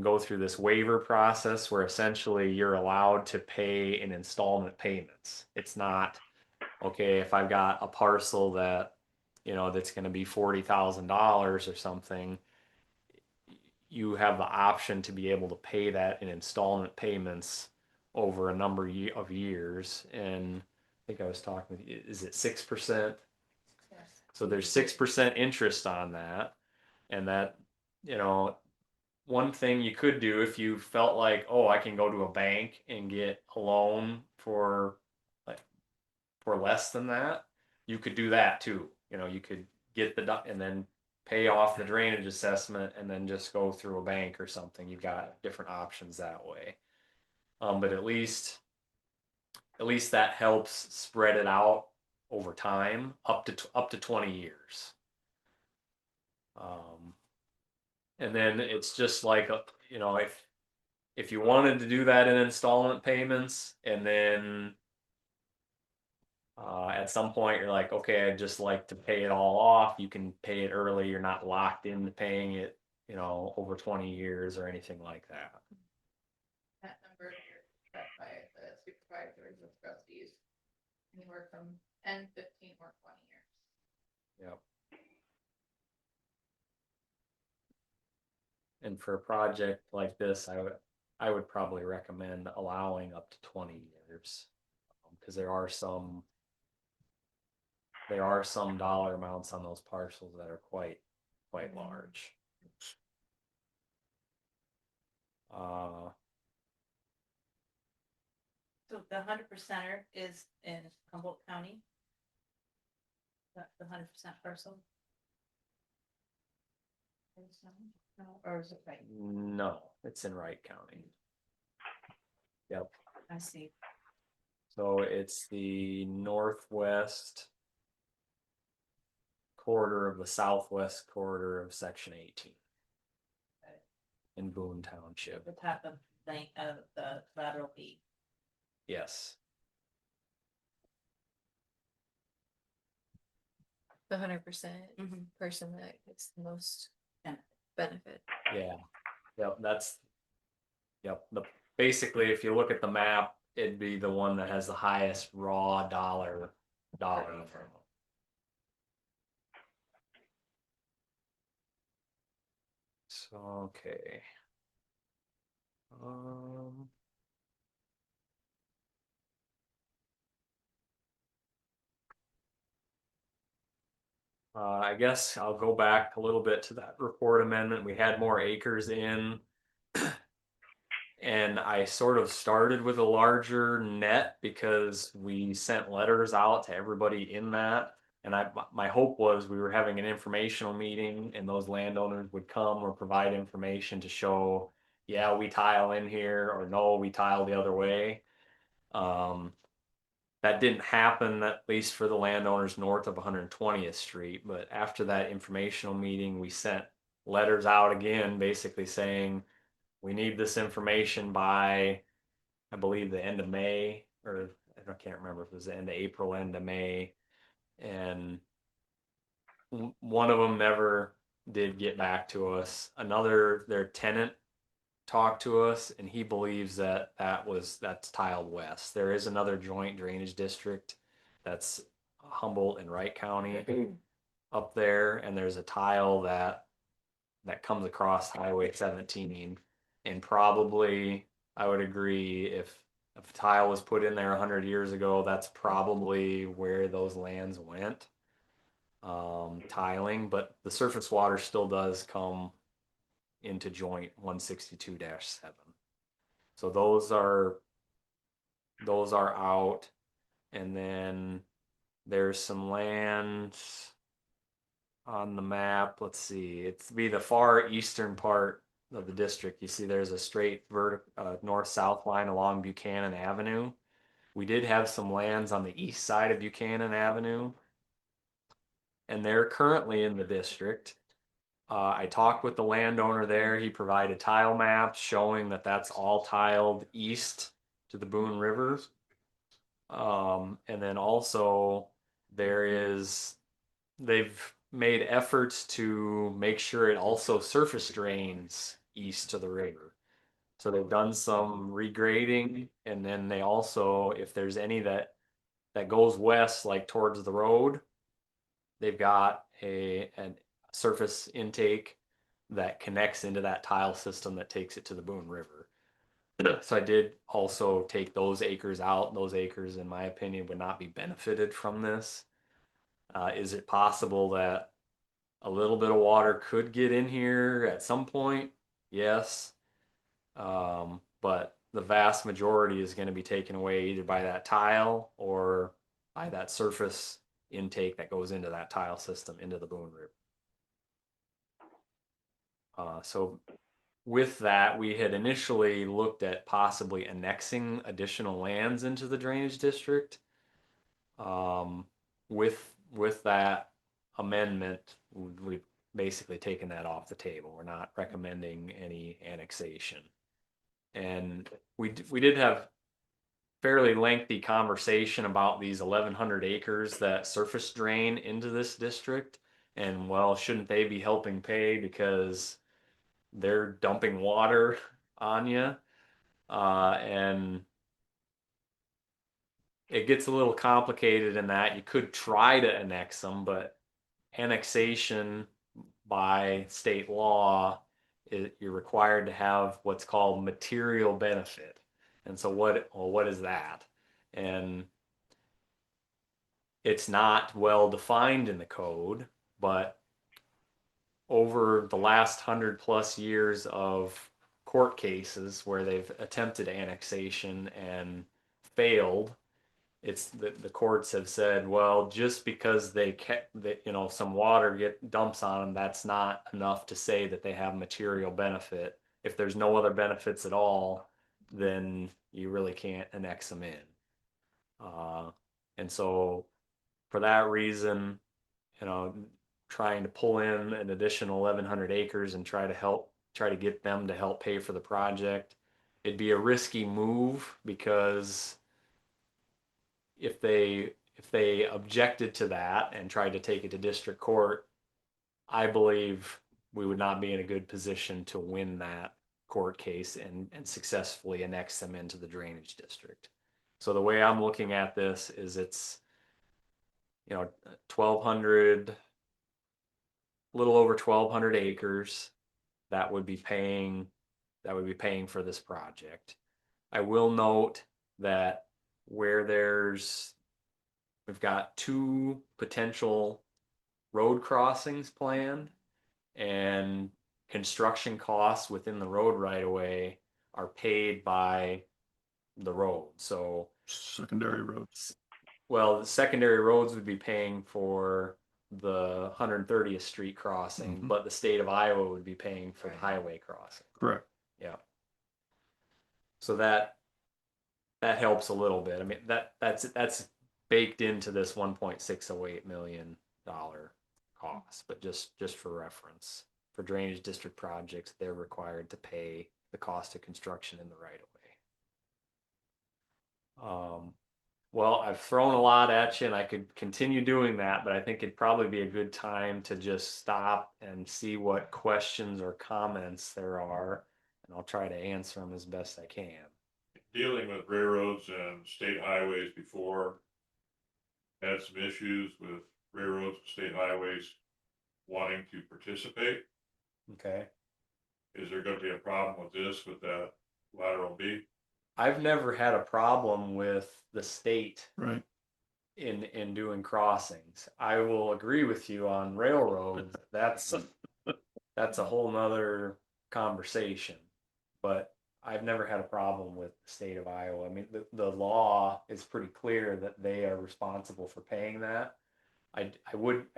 go through this waiver process where essentially you're allowed to pay in installment payments. It's not, okay, if I've got a parcel that, that's going to be $40,000 or something, you have the option to be able to pay that in installment payments over a number of years. And I think I was talking, is it 6%? So there's 6% interest on that. And that, one thing you could do if you felt like, oh, I can go to a bank and get a loan for less than that, you could do that too. You could get and then pay off the drainage assessment and then just go through a bank or something. You've got different options that way. But at least that helps spread it out over time, up to 20 years. And then it's just like, if you wanted to do that in installment payments, and then at some point you're like, okay, I'd just like to pay it all off, you can pay it early. You're not locked into paying it, over 20 years or anything like that. That number here set by the supervisors and trustees, anywhere from 10, 15, or 20 years. Yep. And for a project like this, I would probably recommend allowing up to 20 years. Because there are some dollar amounts on those parcels that are quite large. So the 100%er is in Humboldt County? The 100% parcel? No, or is it right? No, it's in Wright County. Yep. I see. So it's the northwest quarter of the southwest quarter of section 18 in Boone Township. The top of the lateral B. Yes. The 100% Mhm. person that gets the most Benefit. benefit. Yeah. Yep. Yep. Basically, if you look at the map, it'd be the one that has the highest raw dollar amount. So, okay. I guess I'll go back a little bit to that report amendment. We had more acres in. And I sort of started with a larger net because we sent letters out to everybody in that. And my hope was we were having an informational meeting and those landowners would come or provide information to show, yeah, we tile in here, or no, we tile the other way. That didn't happen, at least for the landowners north of 120th Street. But after that informational meeting, we sent letters out again, basically saying, we need this information by, I believe, the end of May, or I can't remember if it was the end of April, end of May. And one of them never did get back to us. Their tenant talked to us, and he believes that's tiled west. There is another joint drainage district that's Humboldt and Wright County up there, and there's a tile that comes across Highway 17, and probably I would agree if a tile was put in there 100 years ago, that's probably where those lands went, tiling, but the surface water still does come into joint 162-7. So those are out. And then there's some lands on the map. Let's see, it's be the far eastern part of the district. You see there's a straight north-south line along Buchanan Avenue. We did have some lands on the east side of Buchanan Avenue, and they're currently in the district. I talked with the landowner there. He provided tile maps showing that that's all tiled east to the Boone River. And then also they've made efforts to make sure it also surface drains east to the river. So they've done some regrading, and then they also, if there's any that goes west, like towards the road, they've got a surface intake that connects into that tile system that takes it to the Boone River. So I did also take those acres out. Those acres, in my opinion, would not be benefited from this. Is it possible that a little bit of water could get in here at some point? Yes. But the vast majority is going to be taken away either by that tile or by that surface intake that goes into that tile system into the Boone River. So with that, we had initially looked at possibly annexing additional lands into the drainage district. With that amendment, we've basically taken that off the table. We're not recommending any annexation. And we did have fairly lengthy conversation about these 1,100 acres that surface drain into this district. And well, shouldn't they be helping pay because they're dumping water on you? And it gets a little complicated in that you could try to annex them, but annexation by state law you're required to have what's called material benefit. And so what is that? And it's not well defined in the code, but over the last 100+ years of court cases where they've attempted annexation and failed, it's the courts have said, well, just because they kept that, some water dumps on them, that's not enough to say that they have material benefit. If there's no other benefits at all, then you really can't annex them in. And so for that reason, trying to pull in an additional 1,100 acres and try to get them to help pay for the project, it'd be a risky move, because if they objected to that and tried to take it to district court, I believe we would not be in a good position to win that court case and successfully annex them into the drainage district. So the way I'm looking at this is it's 1,200, a little over 1,200 acres that would be paying for this project. I will note that where we've got 2 potential road crossings planned, and construction costs within the road right away are paid by the road. So Secondary roads. well, the secondary roads would be paying for the 130th Street crossing, Mhm. but the state of Iowa would be paying for the highway crossing. Correct. Yeah. So that helps a little bit. I mean, that's baked into this $1.608 million cost, but just for reference, for drainage district projects, they're required to pay the cost of construction in the right of way. Well, I've thrown a lot at you, and I could continue doing that, but I think it'd probably be a good time to just stop and see what questions or comments there are, and I'll try to answer them as best I can. Dealing with railroads and state highways before, had some issues with railroads and state highways wanting to participate. Okay. Is there gonna be a problem with this, with that lateral B? I've never had a problem with the state Right. in doing crossings. I will agree with you on railroads. That's a whole nother conversation. But I've never had a problem with the state of Iowa. I mean, the law is pretty clear that they are responsible for paying that. I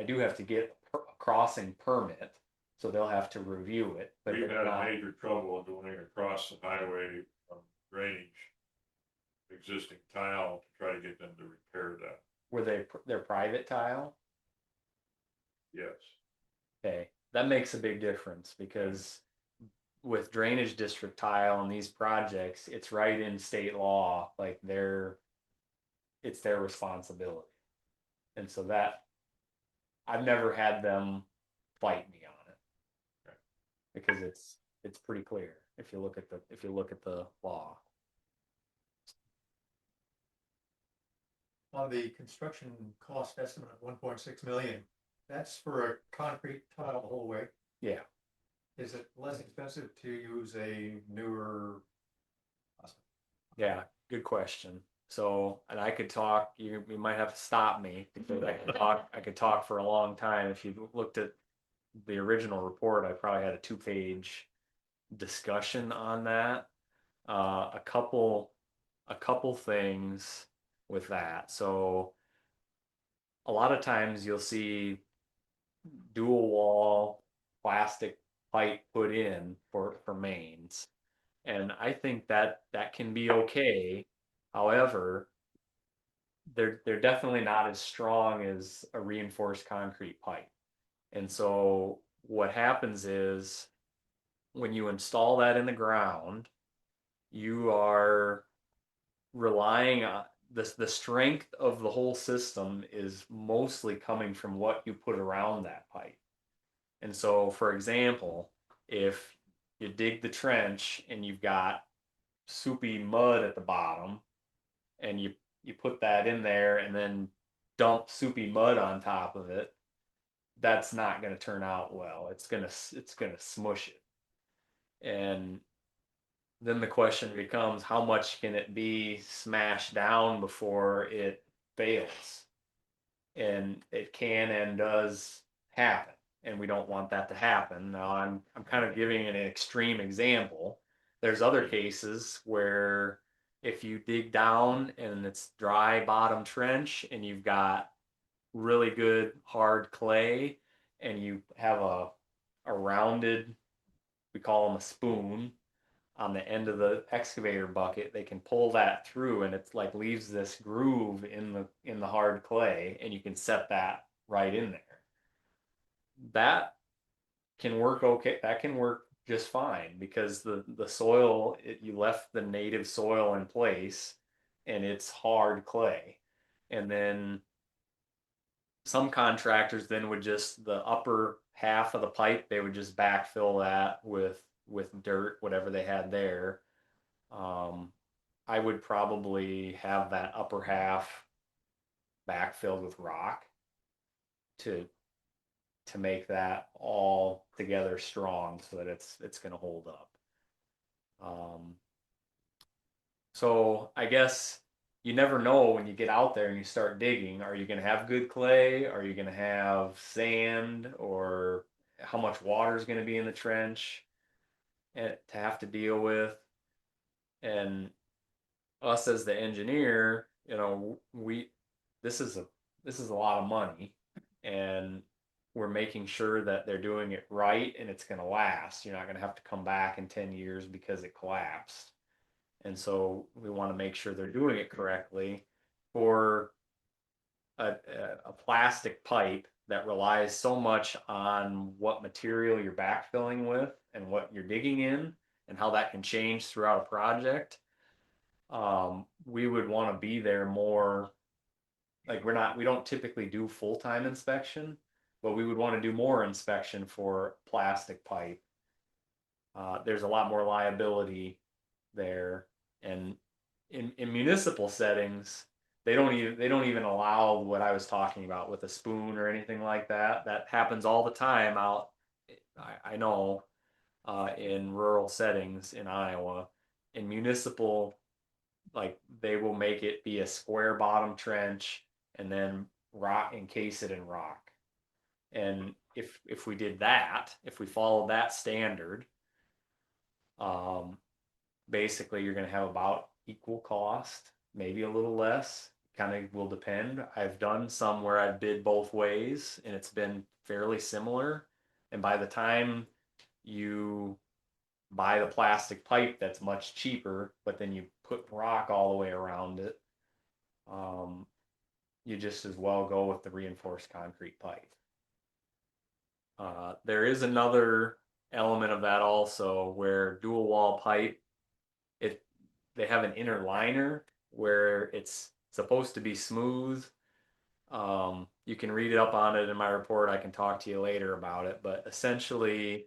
do have to get a crossing permit, so they'll have to review it. But We've it's had not, major trouble doing across the highway from drainage, existing tile, to try to get them to repair that. were they're private tile? Yes. Okay, that makes a big difference, because with drainage district tile and these projects, it's right in state law, like it's their responsibility. And so that, I've never had them fight me on it. Because it's pretty clear if you look at the law. On the construction cost estimate of 1.6 million, that's for a concrete tile the whole way. Yeah. Is it less expensive to use a newer? Yeah, good question. So, and I could talk, you might have to stop me, because I could talk for a long time. If you looked at the original report, I probably had a 2-page discussion on that. A couple things with that. So a lot of times you'll see dual wall plastic pipe put in for mains, and I think that can be okay. However, they're definitely not as strong as a reinforced concrete pipe. And so what happens is, when you install that in the ground, you are relying on the strength of the whole system is mostly coming from what you put around that pipe. And so, for example, if you dig the trench and you've got soupy mud at the bottom, and you put that in there and then dump soupy mud on top of it, that's not going to turn out well. It's going to smush it. And then the question becomes, how much can it be smashed down before it fails? And it can and does happen, and we don't want that to happen. Now, I'm kind of giving an extreme example. There's other cases where if you dig down and it's dry bottom trench and you've got really good hard clay and you have a rounded, we call them a spoon, on the end of the excavator bucket, they can pull that through and it's like leaves this groove in the hard clay, and you can set that right in there. That can work okay. That can work just fine because the soil, you left the native soil in place and it's hard clay. And then some contractors then would just, the upper half of the pipe, they would just backfill that with dirt, whatever they had there. I would probably have that upper half backfilled with rock to make that all together strong so that it's going to hold up. So I guess you never know when you get out there and you start digging. Are you going to have good clay? Are you going to have sand? Or how much water is going to be in the trench to have to deal with? And us as the engineer, you know, this is a lot of money, and we're making sure that they're doing it right and it's going to last. You're not going to have to come back in 10 years because it collapsed. And so we want to make sure they're doing it correctly. For a plastic pipe that relies so much on what material you're backfilling with and what you're digging in and how that can change throughout a project, we would want to be there more. Like we don't typically do full-time inspection, but we would want to do more inspection for plastic pipe. There's a lot more liability there, and in municipal settings, they don't even allow what I was talking about with a spoon or anything like that. That happens all the time out. I know in rural settings in Iowa, in municipal, like they will make it be a square bottom trench and then rock, encase it in rock. And if we did that, if we followed that standard, basically you're going to have about equal cost, maybe a little less. Kind of will depend. I've done some where I've bid both ways and it's been fairly similar. And by the time you buy the plastic pipe, that's much cheaper, but then you put rock all the way around it, you just as well go with the reinforced concrete pipe. There is another element of that also, where dual wall pipe, they have an inner liner where it's supposed to be smooth. You can read it up on it in my report. I can talk to you later about it, but essentially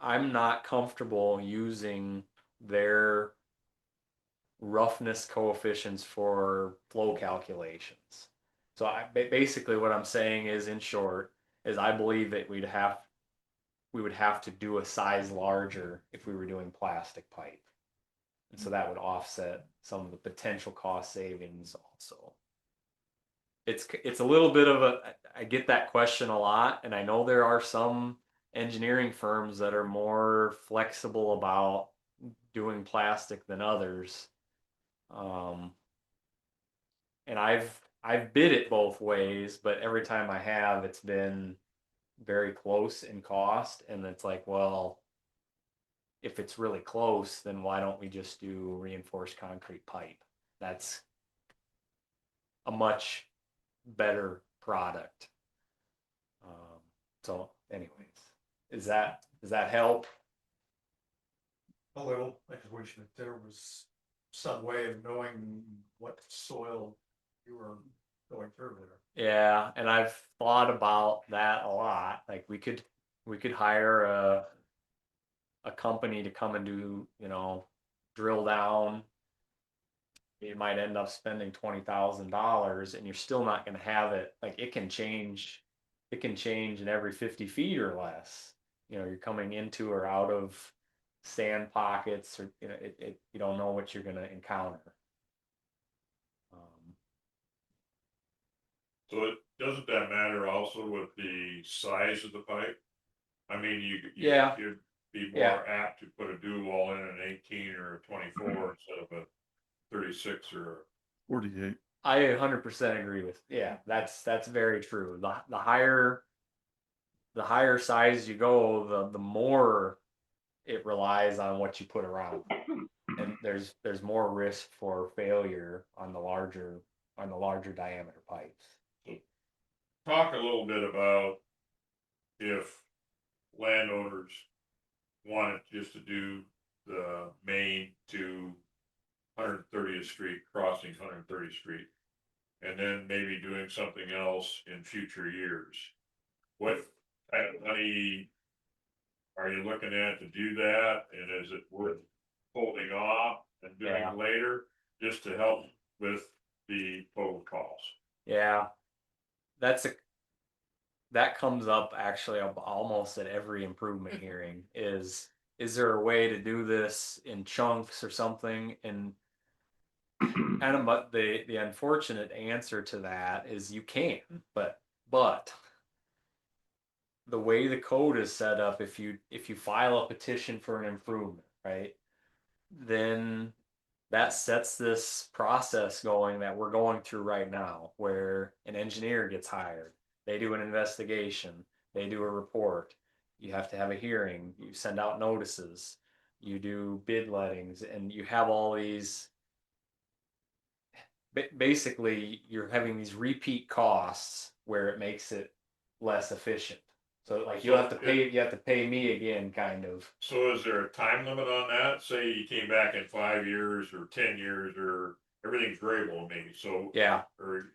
I'm not comfortable using their roughness coefficients for flow calculations. So basically what I'm saying is, in short, is I believe that we would have to do a size larger if we were doing plastic pipe. And so that would offset some of the potential cost savings also. It's a little bit of I get that question a lot, and I know there are some engineering firms that are more flexible about doing plastic than others. And I've bid it both ways, but every time I have, it's been very close in cost. And it's like, well, if it's really close, then why don't we just do reinforced concrete pipe? That's a much better product. So anyways, does that help? A little, I just wish that there was some way of knowing what soil you were going through there. Yeah, and I've thought about that a lot. Like we could hire a company to come and do, drill down. You might end up spending $20,000 and you're still not going to have it. Like it can change in every 50 feet or less. you're coming into or out of sand pockets, or, you don't know what you're gonna encounter. So doesn't that matter also with the size of the pipe? I mean, Yeah. you'd be Yeah. more apt to put a dual wall in an 18 or a 24 instead of a 36 or 48. I 100% agree with, yeah, that's very true. The higher size you go, the more it relies on what you put around. And there's more risk for failure on the larger diameter pipes. talk a little bit about if landowners wanted just to do the main to 130th Street, crossing 130th Street, and then maybe doing something else in future years. What kind of money are you looking at to do that? And is it worth holding off and doing Yeah. later just to help with the total cost? Yeah, that comes up actually almost at every improvement hearing. Is there a way to do this in chunks or something? And kind of, but the unfortunate answer to that is you can, but the way the code is set up, if you file a petition for an improvement, right, then that sets this process going that we're going through right now, where an engineer gets hired, they do an investigation, they do a report, you have to have a hearing, you send out notices, you do bid lettings, and you have all these. Basically, you're having these repeat costs where it makes it less efficient. So like you have to pay me again, kind of. So is there a time limit on that? Say you came back in 5 years or 10 years, or everything's variable maybe, so. Yeah. Or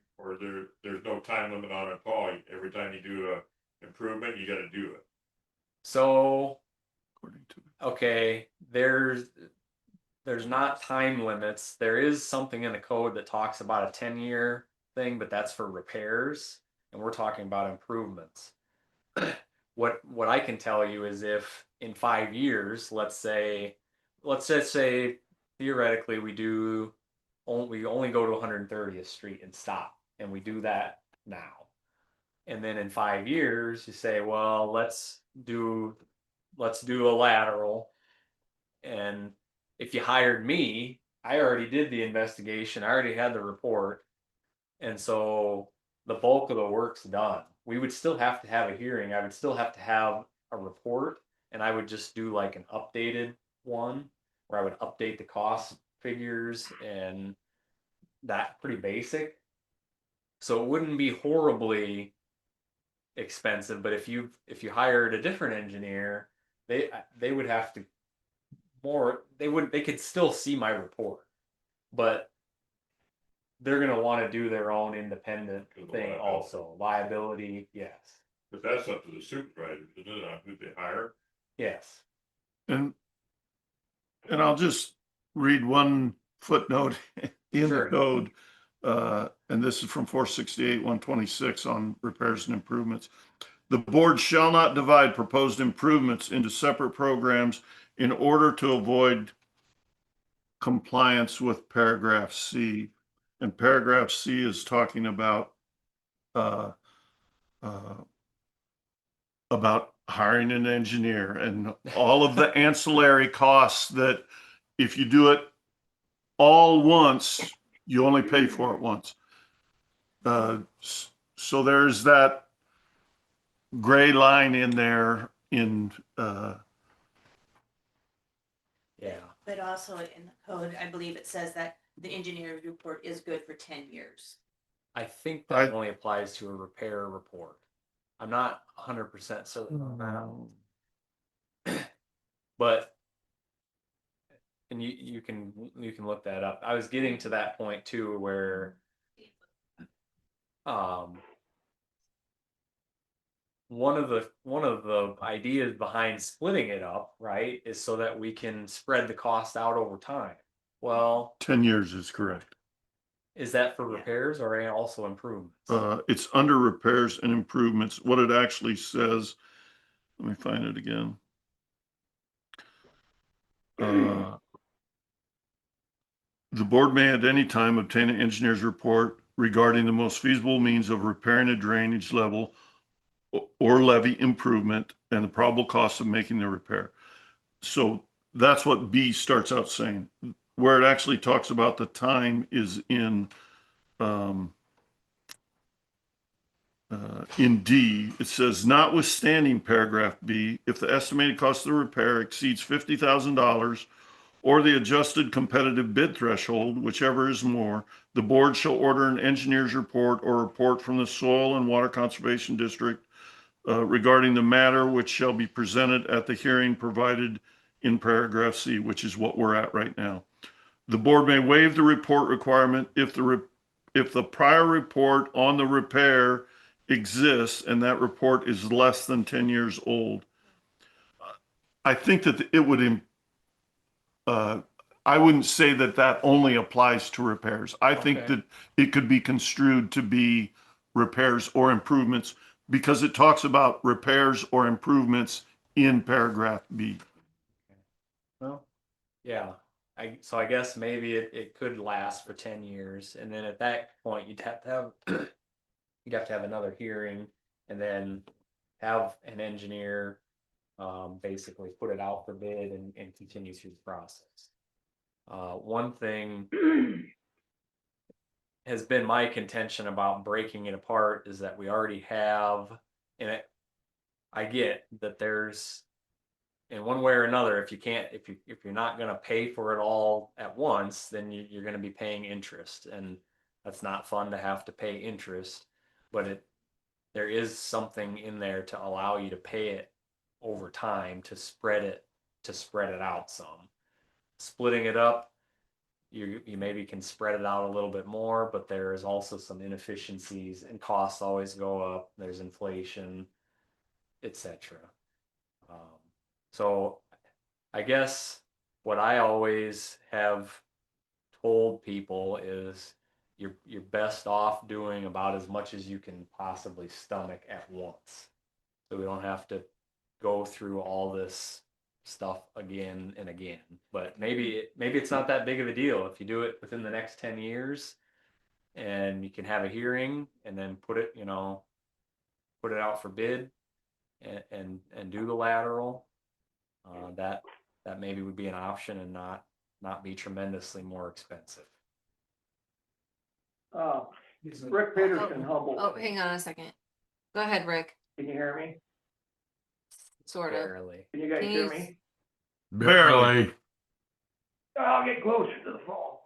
there's no time limit on it at all. Every time you do a improvement, you gotta do it. So, According to okay, there's not time limits. There is something in the code that talks about a 10-year thing, but that's for repairs, and we're talking about improvements. What I can tell you is, if in 5 years, let's just say theoretically we only go to 130th Street and stop, and we do that now. And then in 5 years you say, well, let's do a lateral. And if you hired me, I already did the investigation, I already had the report, and so the bulk of the work's done. We would still have to have a hearing, I would still have to have a report, and I would just do like an updated one where I would update the cost figures and that, pretty basic. So it wouldn't be horribly expensive, but if you hired a different engineer, they would have to they could still see my report, but they're going to want to do their own independent thing also. Liability, yes. But that's up to the supervisors, isn't it, on who they hire? Yes. And I'll just read one footnote in Sure. the code. And this is from 468, 126 on repairs and improvements. The board shall not divide proposed improvements into separate programs in order to avoid compliance with paragraph C. And paragraph C is talking about hiring an engineer and all of the ancillary costs that if you do it all once, you only pay for it once. So there's that gray line in there in Yeah. But also in the code, I believe it says that the engineer's report is good for 10 years. I think that only applies to a repair report. I'm not 100% certain on that. But, and you can look that up. I was getting to that point too, where one of the ideas behind splitting it up, right, is so that we can spread the cost out over time. Well, 10 years is correct. is that for repairs or also improvements? It's under repairs and improvements. What it actually says Let me find it again. The board may at any time obtain an engineer's report regarding the most feasible means of repairing a drainage level or levee improvement and the probable cost of making the repair. So that's what B starts out saying. Where it actually talks about the time is in D. It says, notwithstanding paragraph B, if the estimated cost of the repair exceeds $50,000 or the adjusted competitive bid threshold, whichever is more, the board shall order an engineer's report or report from the Soil and Water Conservation District regarding the matter, which shall be presented at the hearing provided in paragraph C, which is what we're at right now. The board may waive the report requirement if the prior report on the repair exists and that report is less than 10 years old. I think that it would, I wouldn't say that that only applies to repairs. I think Okay. that it could be construed to be repairs or improvements because it talks about repairs or improvements in paragraph B. Well, yeah, so I guess maybe it could last for 10 years, and then at that point, you'd have to have, you'd have to have another hearing, and then have an engineer, basically put it out for bid and continue through the process. One thing has been my contention about breaking it apart is that we already have, and I get that there's, in one way or another, if you can't, if you're not going to pay for it all at once, then you're going to be paying interest, and that's not fun to have to pay interest. But there is something in there to allow you to pay it over time to spread it out some. Splitting it up, you maybe can spread it out a little bit more, but there is also some inefficiencies and costs always go up. There's inflation, etc. So I guess what I always have told people is you're best off doing about as much as you can possibly stomach at once. So we don't have to go through all this stuff again and again. But maybe it's not that big of a deal if you do it within the next 10 years and you can have a hearing and then put it out for bid and do the lateral. That maybe would be an option and not be tremendously more expensive. Rick Peterson, Humboldt. Oh, hang on a second. Go ahead, Rick. Can you hear me? Sort of. Barely. Can you guys Can hear you- me? Barely. I'll get closer to the phone.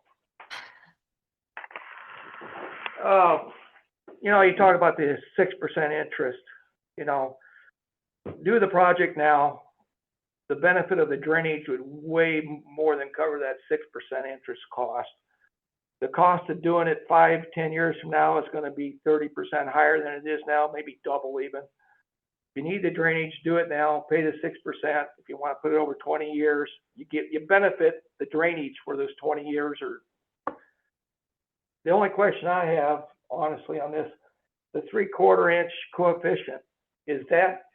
Oh, you talk about the 6% interest, do the project now. The benefit of the drainage would way more than cover that 6% interest cost. The cost of doing it 5-10 years from now is going to be 30% higher than it is now, maybe double even. If you need the drainage, do it now, pay the 6%. If you want to put it over 20 years, you benefit the drainage for those 20 years. Or the only question I have, honestly, on this, the 3/4 inch coefficient, is that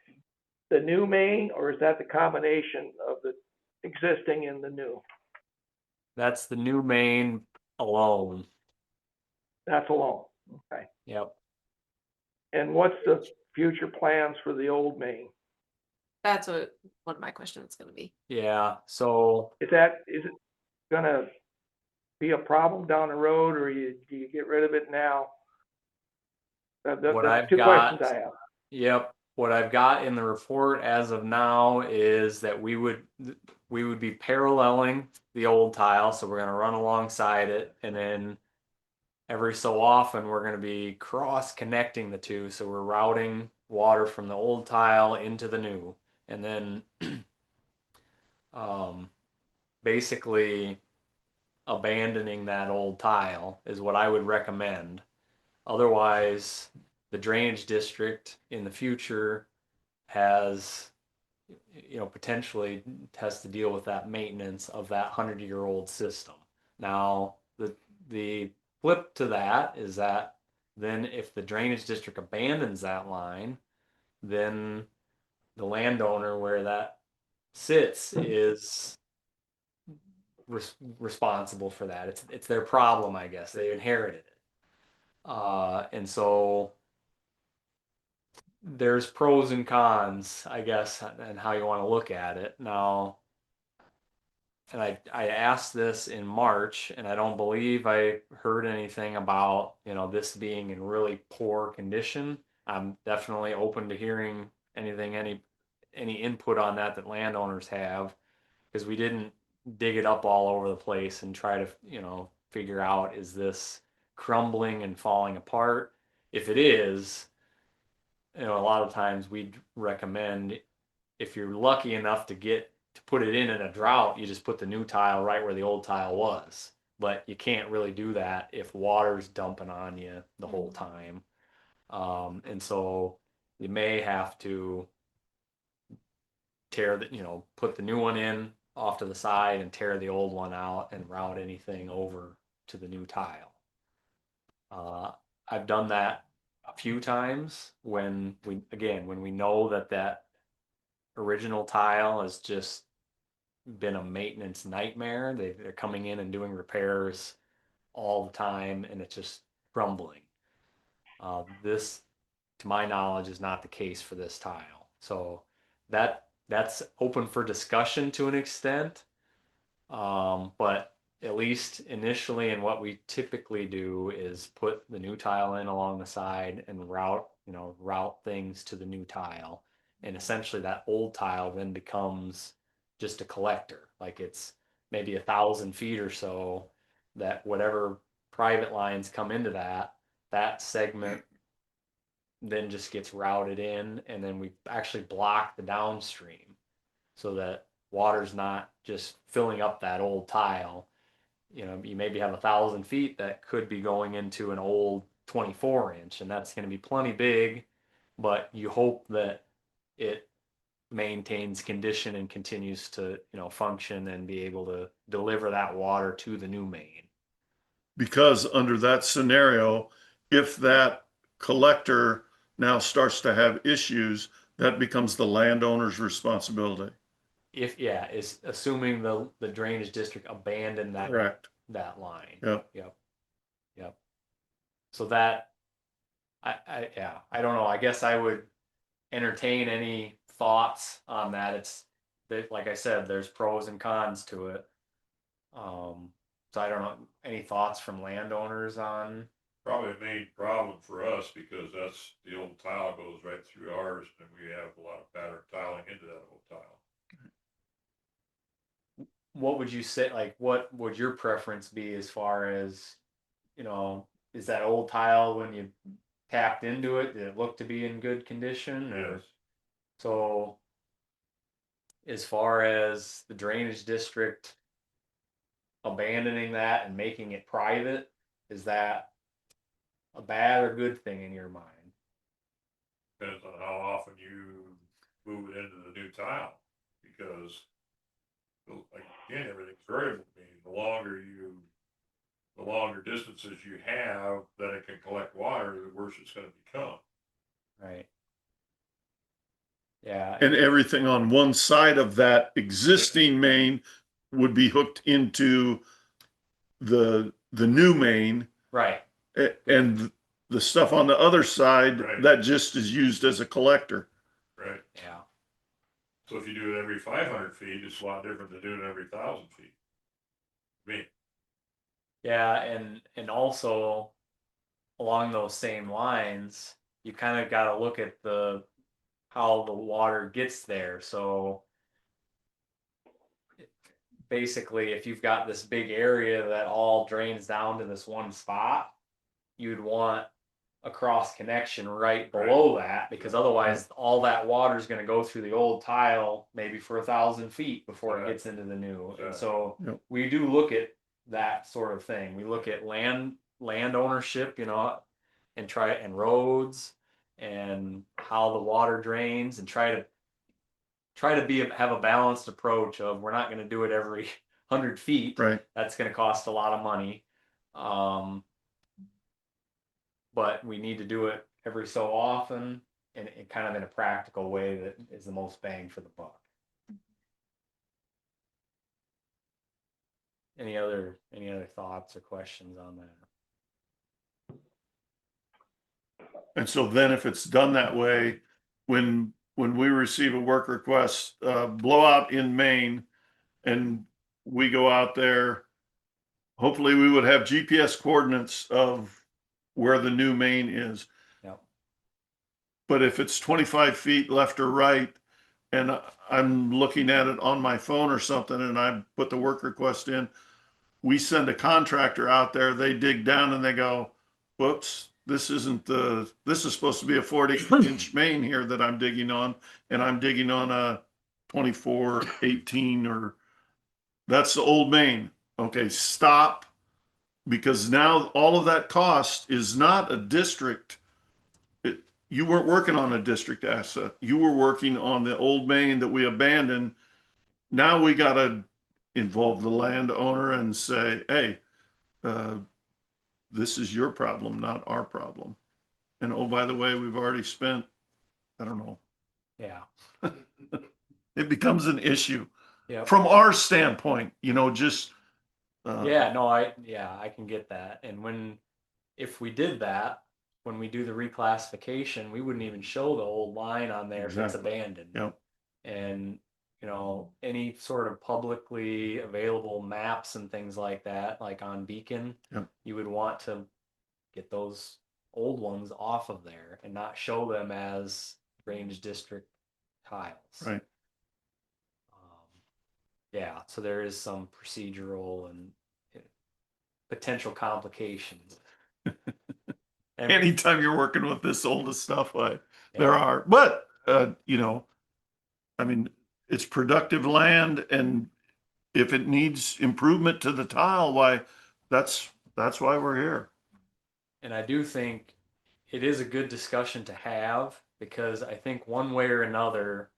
the new main or is that the combination of the existing and the new? That's the new main alone. That's alone. Okay. Yep. And what's the future plans for the old main? That's what one of my questions is going to be. Yeah. So Is it gonna be a problem down the road, or do you get rid of it now? What That's I've two got- questions I have. Yep. What I've got in the report as of now is that we would be paralleling the old tile. So we're going to run alongside it. And then every so often we're going to be cross connecting the two. So we're routing water from the old tile into the new. And then basically abandoning that old tile is what I would recommend. Otherwise, the drainage district in the future has, potentially has to deal with that maintenance of that 100-year-old system. Now, the flip to that is that then if the drainage district abandons that line, then the landowner where that sits is responsible for that. It's their problem, I guess. They inherited it. And so there's pros and cons, I guess, and how you want to look at it. Now, and I asked this in March, and I don't believe I heard anything about, this being in really poor condition. I'm definitely open to hearing anything, any input on that landowners have, because we didn't dig it up all over the place and try to, figure out, is this crumbling and falling apart? If it is, a lot of times we'd recommend, if you're lucky enough to put it in a drought, you just put the new tile right where the old tile was. But you can't really do that if water's dumping on you the whole time. And so you may have to put the new one in off to the side and tear the old one out and route anything over to the new tile. I've done that a few times when we know that original tile has just been a maintenance nightmare. They're coming in and doing repairs all the time, and it's just crumbling. This, to my knowledge, is not the case for this tile. So that's open for discussion to an extent. But at least initially, and what we typically do is put the new tile in along the side and route things to the new tile. And essentially that old tile then becomes just a collector. Like, it's maybe 1,000 feet or so, that whatever private lines come into that segment then just gets routed in, and then we actually block the downstream so that water's not just filling up that old tile. You maybe have 1,000 feet that could be going into an old 24-inch, and that's going to be plenty big, but you hope that it maintains condition and continues to, function and be able to deliver that water to the new main. Because under that scenario, if that collector now starts to have issues, that becomes the landowner's responsibility. Is assuming the drainage district abandoned Correct. that line. Yep. So that, I don't know. I guess I would entertain any thoughts on that. It's that, like I said, there's pros and cons to it. So I don't know, any thoughts from landowners on? Probably a main problem for us, because that's, the old tile goes right through ours, and we have a lot of pattern tiling into that old tile. What would you say, like, what would your preference be as far as, is that old tile, when you tapped into it, did it look to be in good condition? Yes. So as far as the drainage district abandoning that and making it private, is that a bad or good thing in your mind? Depends on how often you move it into the new tile, because again, everything's variable. I mean, the longer distances you have that it can collect water, the worse it's going to become. Right. Yeah. And everything on one side of that existing main would be hooked into the new main. Right. And the stuff on the other side, Right. that just is used as a collector. Right. Yeah. So if you do it every 500 feet, it's a lot different than doing it every 1,000 feet. I mean, Yeah, and also along those same lines, you kind of got to look at how the water gets there. So basically, if you've got this big area that all drains down to this one spot, you'd want a cross connection right below that, because otherwise all that water is going to go through the old tile maybe for 1,000 feet before it gets into the new. And so we do look at that sort of thing. We look at land ownership, and roads and how the water drains, and try to have a balanced approach of, we're not going to do it every 100 feet. Right. That's going to cost a lot of money. But we need to do it every so often, in kind of in a practical way that is the most bang for the buck. Any other thoughts or questions on that? And so then if it's done that way, when we receive a work request, blowout in Maine, and we go out there, hopefully we would have GPS coordinates of where the new main is. Yep. But if it's 25 feet left or right, and I'm looking at it on my phone or something, and I put the work request in, we send a contractor out there, they dig down and they go, whoops, this is supposed to be a 40-inch main here that I'm digging on, and I'm digging on a 24-18, or that's the old main. Okay, stop, because now all of that cost is not a district. You weren't working on a district asset. You were working on the old main that we abandoned. Now we got to involve the landowner and say, hey, this is your problem, not our problem. And oh, by the way, we've already spent, I don't know, Yeah. it becomes an issue Yeah. from our standpoint, just. Yeah, no, I can get that. And if we did that, when we do the reclassification, we wouldn't even show the old line on there if it's Exactly. abandoned. Yep. And, any sort of publicly available maps and things like that, like on Beacon, Yep. you would want to get those old ones off of there and not show them as drainage district tiles. Right. Yeah, so there is some procedural and potential complications. And Anytime you're working with this oldest stuff, there are, but, I mean, it's productive land, and if it needs improvement to the tile, why, that's why we're here. And I do think it is a good discussion to have, because I think one way or another,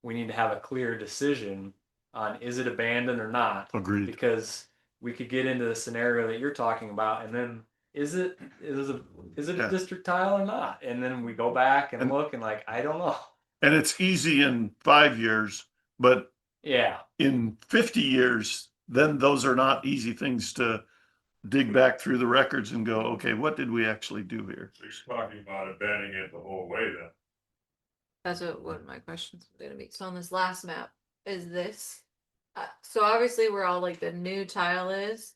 we need to have a clear decision on, is it abandoned or not? Agreed. Because we could get into the scenario that you're talking about, and then is it Yeah. a district tile or not? And then we go back and And- look and like, I don't know. And it's easy in 5 years, but Yeah. in 50 years, then those are not easy things to dig back through the records and go, okay, what did we actually do here? So you're talking about abandoning it the whole way then. That's what my questions were gonna be. So on this last map, is this, so obviously where all like the new tile is,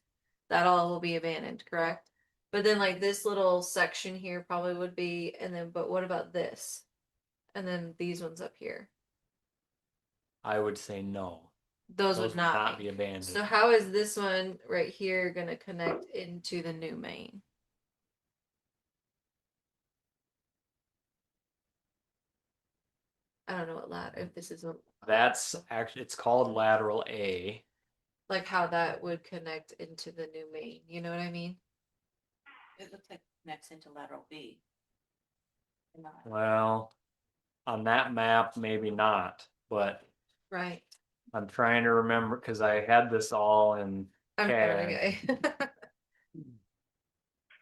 that all will be abandoned, correct? But then like this little section here probably would be, and then, but what about this? And then these ones up here, I would say no. those would not be be. abandoned. So how is this one right here gonna connect into the new main? I don't know what if this is That's actually, it's called lateral A. like how that would connect into the new main, you know what I mean? It looks like it connects into lateral B. Well, on that map, maybe not, but Right. I'm trying to remember, because I had this all in I'm CAD. okay.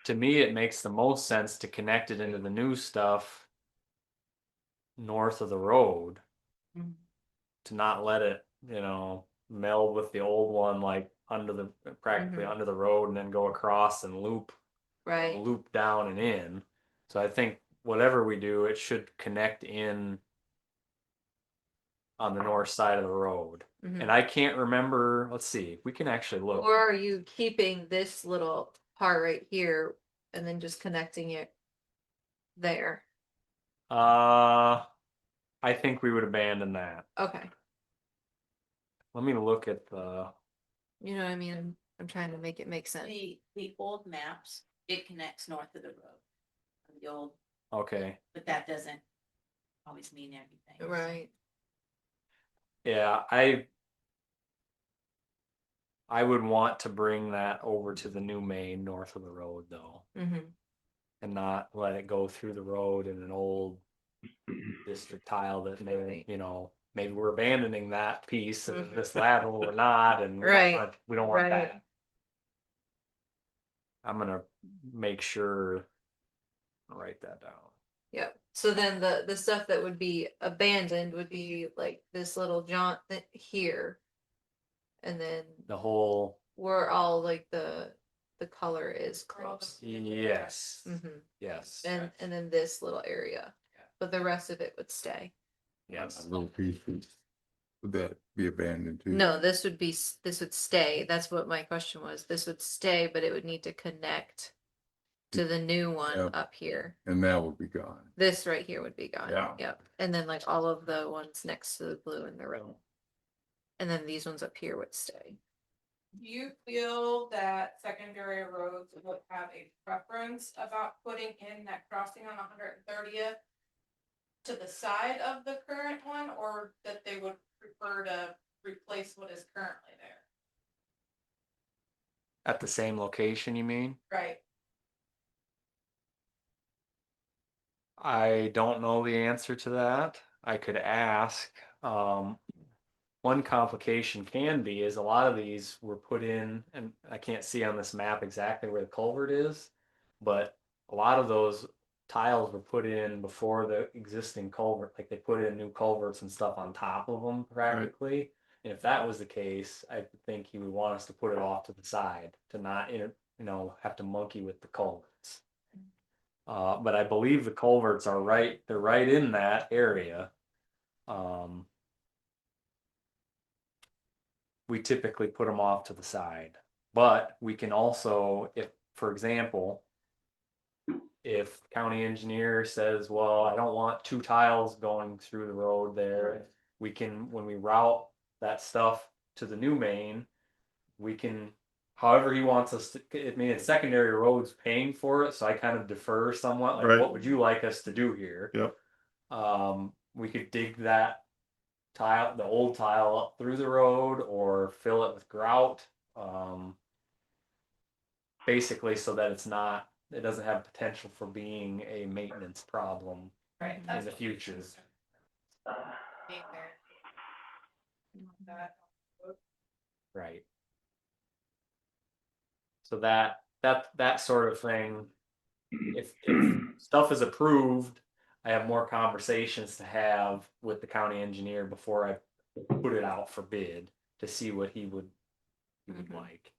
To me, it makes the most sense to connect it into the new stuff north of the road, Mhm. to not let it, meld with the old one, like practically Mhm. under the road, and then go across and Right. loop down and in. So I think whatever we do, it should connect in on the north side of the road. Mhm. And I can't remember, let's see, we can actually look. Or are you keeping this little part right here and then just connecting it there? I think we would abandon that. Okay. Let me look at the, You know what I mean? I'm trying to make it make sense. The old maps, it connects north of the road. The old, okay, but that doesn't always mean everything. Right. yeah, I would want to bring that over to the new main north of the road though, Mm-hmm. and not let it go through the road in an old district tile that maybe, Right. maybe we're abandoning that piece and this lateral or not, and Right. we don't want Right. that. I'm gonna make sure, write that down. Yep. So then the stuff that would be abandoned would be like this little jaunt here. And then The whole, where all like the color is close. yes, Hmm. yes. And then this little area, but the rest of it would stay. Yes. Little pieces. Would that be abandoned too? No, this would stay. That's what my question was. This would stay, but it would need to connect to the new one Yeah. up here. And that would be gone. This right here would be gone. Yeah. Yep. And then like all of the ones next to the blue and the red. And then these ones up here would stay. Do you feel that secondary roads would have a preference about putting in that crossing on 130th to the side of the current one, or that they would prefer to replace what is currently there? At the same location, you mean? Right. I don't know the answer to that. I could ask. One complication can be is a lot of these were put in, and I can't see on this map exactly where the culvert is, but a lot of those tiles were put in before the existing culvert, like they put in new culverts and stuff on top of them practically. And if that was the case, I think he would want us to put it off to the side to not, have to monkey with the culverts. But I believe the culverts are right, they're right in that area. We typically put them off to the side, but we can also, if, for example, if county engineer says, well, I don't want 2 tiles going through the road there, we can, when we route that stuff to the new main, we can, however he wants us to, I mean, it's secondary roads paying for it, so I kind of defer somewhat, like, Right. what would you like us to do here? Yep. We could dig that tile, the old tile up through the road, or fill it with grout, basically so that it doesn't have potential for being a maintenance problem Right. in the future. Being there. That. Right. So that sort of thing, if stuff is approved, I have more conversations to have with the county engineer before I put it out for bid to see what he would like.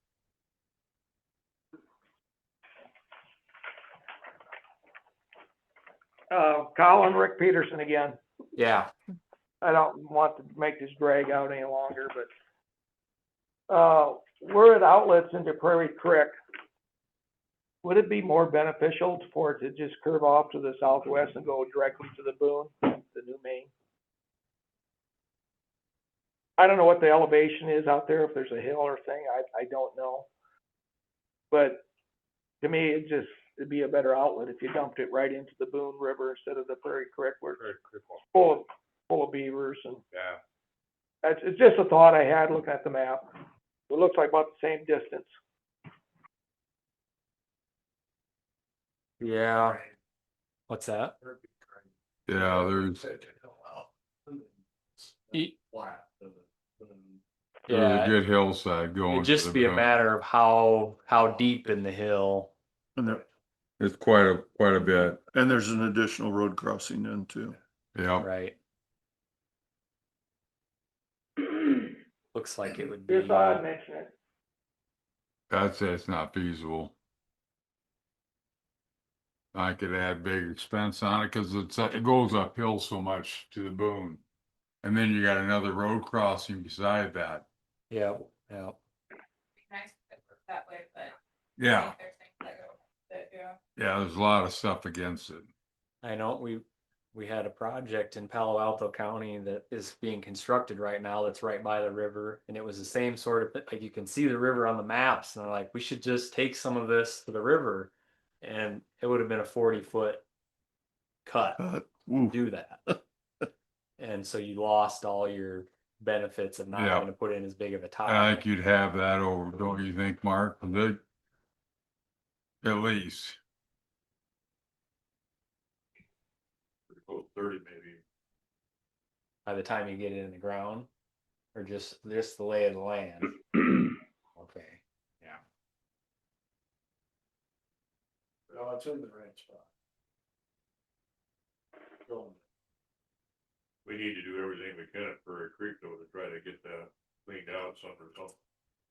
Colin, Rick Peterson again. Yeah. I don't want to make this drag out any longer, but we're at outlets into Prairie Creek. Would it be more beneficial for it to just curve off to the southwest and go directly to the Boone, the new main? I don't know what the elevation is out there, if there's a hill or thing, I don't know. But to me, it'd be a better outlet if you dumped it right into the Boone River instead of the Prairie Creek where it's full of beavers and. Yeah. It's just a thought I had looking at the map. It looks like about the same distance. Yeah. What's that? Yeah, there's a good hillside going. It'd just be a matter of how deep in the hill. And It's quite a bit. there's an additional road crossing then too. Yeah. Right. Looks like it would be. Just thought I'd mention it. I'd say it's not feasible. I could add big expense on it because it goes uphill so much to the Boone. And then you got another road crossing beside that. Yeah. Be nice if it worked that way, but. Yeah. I think there's things that go with it, yeah. Yeah, there's a lot of stuff against it. I know we had a project in Palo Alto County that is being constructed right now that's right by the river, and it was the same sort of like you can see the river on the maps, and they're like, we should just take some of this to the river, and it would have been a 40-foot cut to do that. And so you lost all your benefits of not having to put in as big of a tile. I think you'd have that over, don't you think, Mark? At least. 30 maybe. By the time you get it in the ground, or just the lay of the land. Okay. Yeah. Well, it's in the right spot. We need to do everything we can at Prairie Creek though to try to get that cleaned out somewhere else.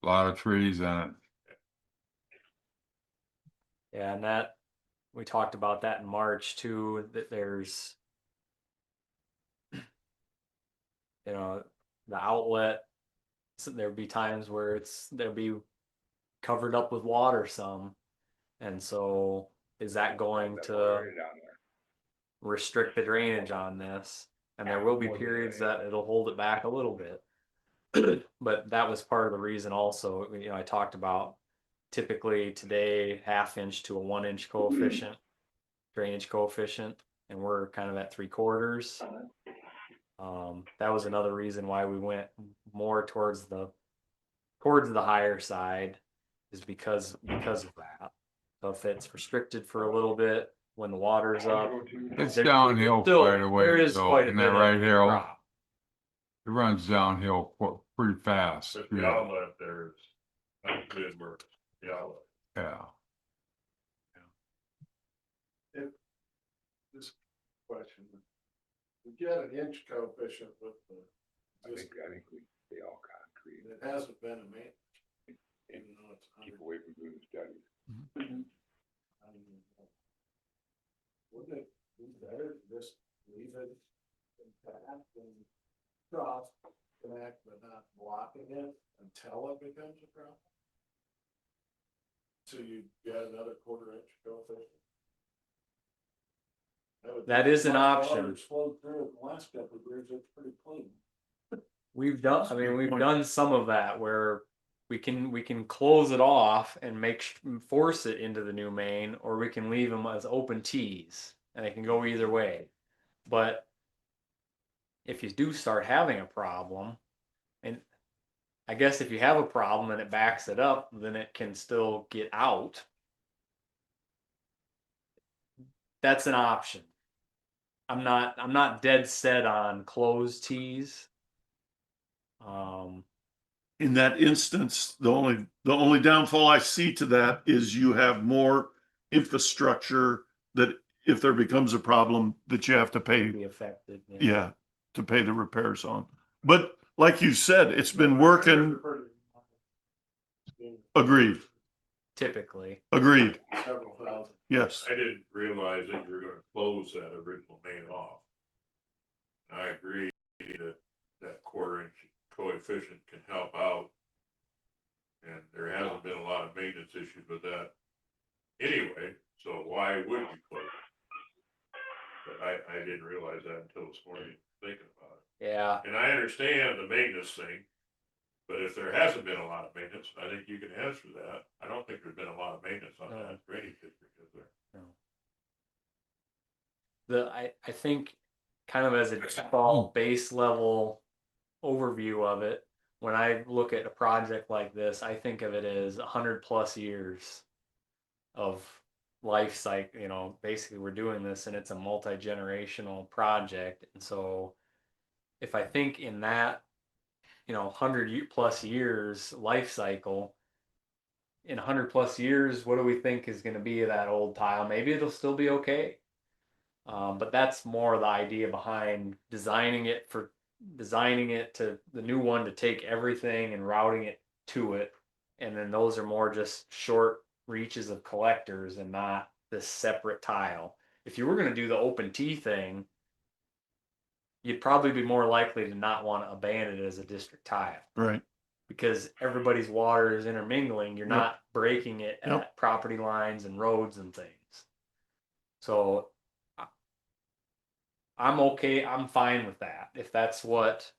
A lot of trees in it. Yeah, and that, we talked about that in March too, that there's, you know, the outlet, so there'd be times where there'll be covered up with water some. And so is that going to restrict the drainage on this? And there will be periods that it'll hold it back a little bit. But that was part of the reason also, you know, I talked about typically today 1/2 inch to a 1 inch coefficient, drainage coefficient, and we're kind of at 3/4. That was another reason why we went more towards the higher side, is because of that. So if it's restricted for a little bit when the water's up, It's there- downhill still, quite a there ways is though, quite a and bit that of right here, it drop. runs downhill pretty fast. But the outlet there is not good work, the outlet. Yeah. This question, we get an inch coefficient with the. I think they all concrete. It hasn't been a man. Even though it's. Keep away from doing studies. Wouldn't it be better to just leave it intact and cross connect, but not blocking it until it becomes a problem? So you get another 1/4 inch coefficient? That is an option. Water's flowed through it the last couple of years, it's pretty clean. We've done some of that where we can close it off and force it into the new main, or we can leave them as open tees, and it can go either way. But if you do start having a problem, and I guess if you have a problem and it backs it up, then it can still get out. That's an option. I'm not dead set on closed tees. In that instance, the only downfall I see to that is you have more infrastructure that if there becomes a problem that you have to pay, Be affected. yeah, to pay the repairs on. But like you said, it's been working. Agreed, Typically. agreed. Several thousand. Yes. I didn't realize that you were gonna close that original main off. I agree that that 1/4 inch coefficient can help out. And there hasn't been a lot of maintenance issues with that anyway, so why would you close it? But I didn't realize that until this morning, thinking about it. Yeah. And I understand the maintenance thing, but if there hasn't been a lot of maintenance, I think you can answer that. I don't think there's been a lot of maintenance on that drainage district, is there? No. I think kind of as a default base level overview of it, when I look at a project like this, I think of it as 100+ years of life cycle. You know, basically we're doing this and it's a multi-generational project. And so if I think in that, 100+ years life cycle, in 100+ years, what do we think is going to be of that old tile? Maybe it'll still be okay. But that's more the idea behind designing it to the new one to take everything and routing it to it. And then those are more just short reaches of collectors and not this separate tile. If you were going to do the open tee thing, you'd probably be more likely to not want to abandon it as a district tile. Right. Because everybody's water is intermingling. You're not breaking it at property lines and roads and things. So I'm okay. I'm fine with that. If that's what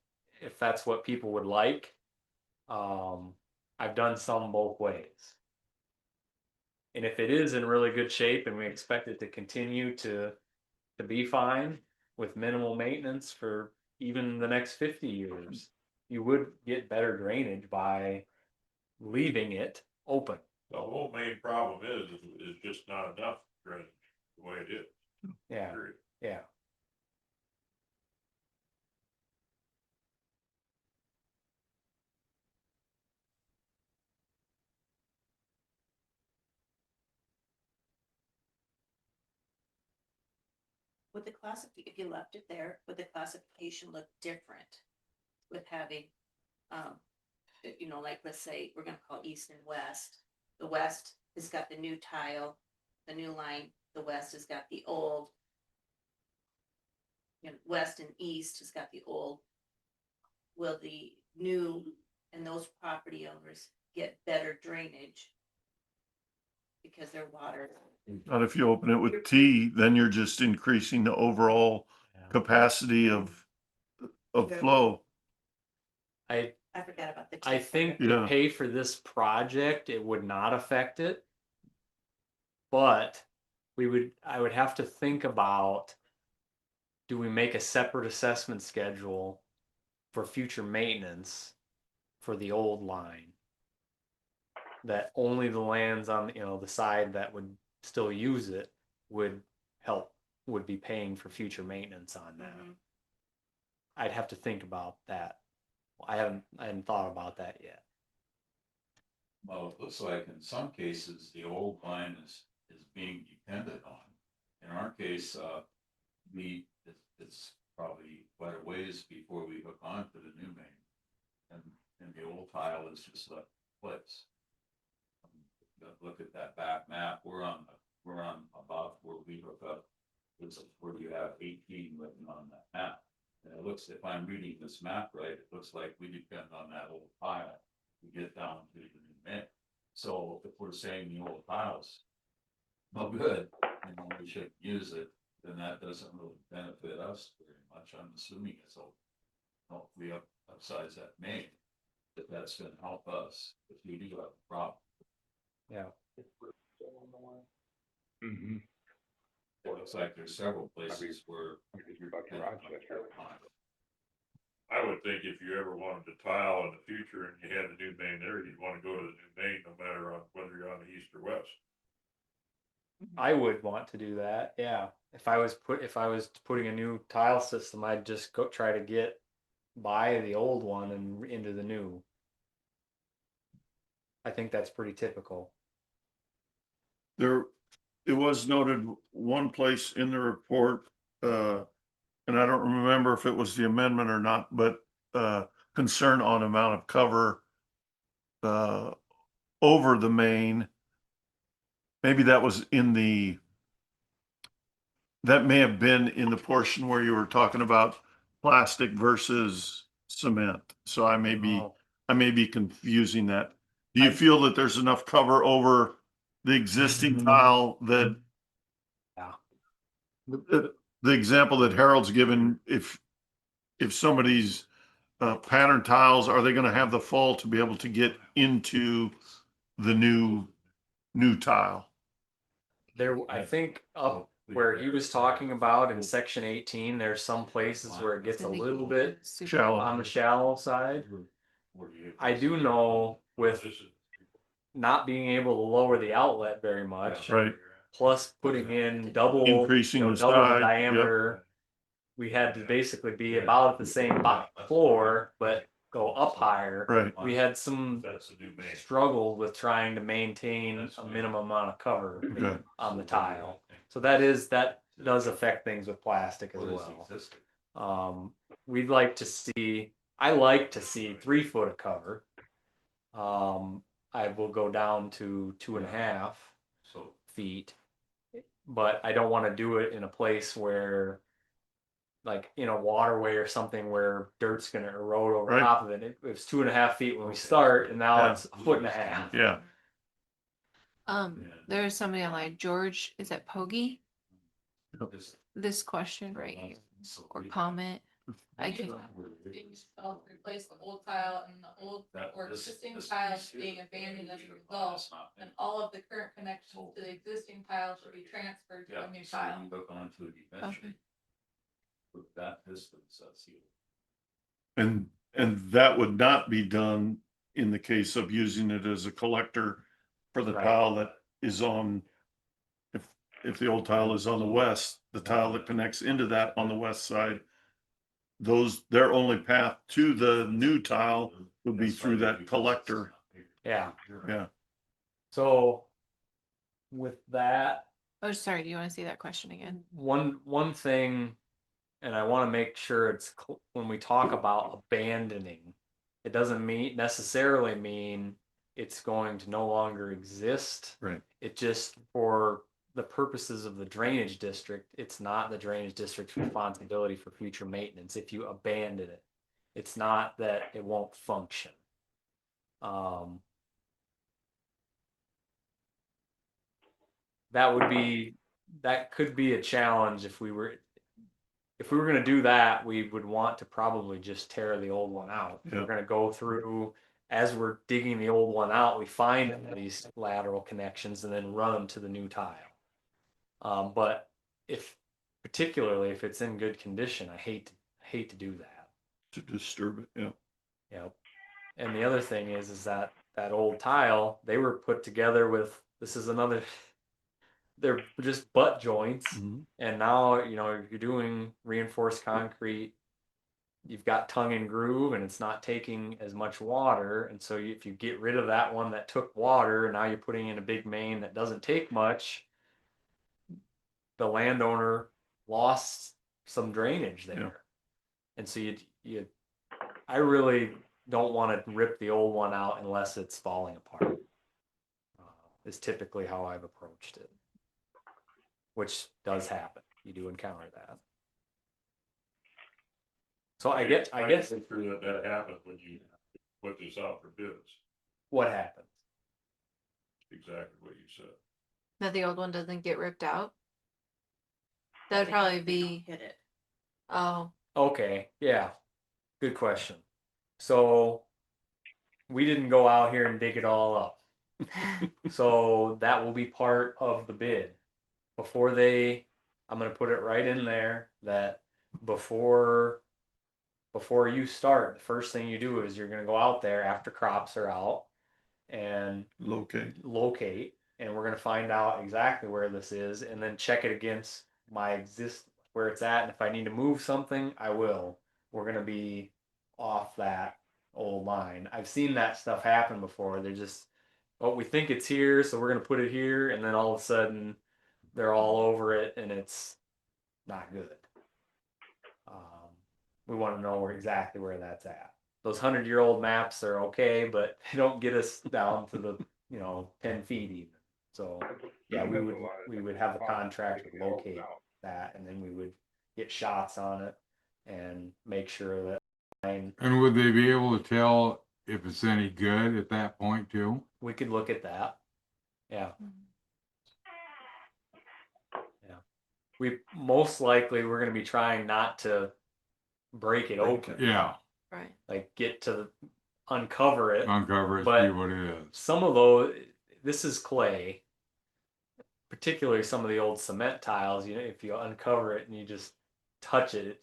people would like. I've done some both ways. And if it is in really good shape and we expect it to continue to be fine with minimal maintenance for even the next 50 years, you would get better drainage by leaving it open. The whole main problem is just not enough drainage the way it is. Yeah. Period. Yeah. would the if you left it there, would the classification look different with having, you know, like, let's say, we're gonna call east and west. The west has got the new tile, the new line, the west has got the old. You know, west and east has got the old. Will the new and those property owners get better drainage? Because their water. But if you open it with T, then you're just increasing the overall capacity of flow. I forgot about the. I think Yeah. to pay for this project, it would not affect it. But I would have to think about, do we make a separate assessment schedule for future maintenance for the old line? That only the lands on, you know, the side that would still use it would be paying for future maintenance on that. Mhm. I'd have to think about that. I hadn't thought about that yet. Well, it looks like in some cases, the old line is being depended on. In our case, it's probably quite a ways before we hook on to the new main. And the old tile is just left in place. Look at that back map, we're on about where we hook up. It's where you have 18 written on that map. And it looks, if I'm reading this map right, it looks like we depend on that old tile to get down to the new main. So if we're saying the old tile's no good, and we shouldn't use it, then that doesn't really benefit us very much. I'm assuming it's we upsize that main, that's gonna help us if we do have a problem. Yeah. Mm-hmm. It looks like there's several places where. You're about to Rochester. I would think if you ever wanted to tile in the future and you had the new main there, you'd wanna go to the new main, no matter on whether you're on the east or west. I would want to do that. Yeah. If I was putting a new tile system, I'd just go try to get by the old one and into the new. I think that's pretty typical. It was noted one place in the report, and I don't remember if it was the amendment or not, but concern on amount of cover over the main. Maybe that was that may have been in the portion where you were talking about plastic versus cement. So I may be confusing that. Do you feel that there's enough cover over the existing tile that? Yeah. The example that Harold's given, if somebody's pattern tiles, are they gonna have the fall to be able to get into the new tile? I think up where he was talking about in section 18, there's some places where it gets a little bit Shallow. on the shallow side. I do know with not being able to lower the outlet very much, Right, plus putting in increasing the double the side, yep. diameter, we had to basically be about at the same floor, but go up higher. Right. We had some struggle with trying to maintain a minimum amount of cover Okay. on the tile. So that does affect things with plastic as well. I like to see 3 foot of cover. I will go down to 2.5 feet, but I don't want to do it in a place where, like in a waterway or something where dirt's going to erode over Right. top of it. It was 2.5 feet when we start, and now Yeah. it's 1.5 feet. Yeah, There's somebody online, George, is it Pogie? Yep. This question right here, or comment. I can, Replace the old tile and the old or existing tile being abandoned as a result, and all of the current connections to the existing tile should be transferred to a new tile. okay. With that distance, that's you. and that would not be done in the case of using it as a collector for the Right. tile that is on, if the old tile is on the west, the tile that connects into that on the west side, their only path to the new tile would be through that collector. Yeah. Yeah, So with that, Oh, sorry, do you want to see that question again? One thing, and I want to make sure it's when we talk about abandoning, it doesn't necessarily mean it's going to no longer exist. Right. It just, for the purposes of the drainage district, it's not the drainage district's responsibility for future maintenance if you abandon it. It's not that it won't function. That could be a challenge if we were going to do that. We would want to probably just tear the old one out. Yeah. We're going to go through, as we're digging the old one out, we find these lateral connections and then run them to the new tile. But particularly if it's in good condition, I hate to do that. To disturb it, yeah. Yep. And the other thing is that old tile, they were put together with, they're just butt joints. Mhm. And now, if you're doing reinforced concrete, you've got tongue and groove and it's not taking as much water. And so if you get rid of that one that took water, and now you're putting in a big main that doesn't take much, the landowner lost some drainage there. Yeah. And so I really don't want to rip the old one out unless it's falling apart. Is typically how I've approached it, which does happen. You do encounter that. So I guess Make sure that happens when you put this out for bids. what happens? Exactly what you said. That the old one doesn't get ripped out? That'd probably be, Hit it. oh, Okay, yeah, good question. So we didn't go out here and dig it all up. So that will be part of the bid. I'm going to put it right in there that before you start, the first thing you do is you're going to go out there after crops are out and Locate. and we're going to find out exactly where this is and then check it against where it's at. And if I need to move something, I will. We're going to be off that old line. I've seen that stuff happen before. They're just, we think it's here, so we're going to put it here. And then all of a sudden they're all over it and it's not good. We want to know exactly where that's at. Those 100-year-old maps are okay, but they don't get us down to the 10 feet even. So yeah, we would have the contractor locate that, and then we would get shots on it and make sure that. And would they be able to tell if it's any good at that point too? We could look at that. Yeah. Yeah. We most likely we're going to be trying not to break it open. Yeah, right. Like uncover it. uncover it, But see what it is. some of those, this is clay, particularly some of the old cement tiles. If you uncover it and you just touch it, it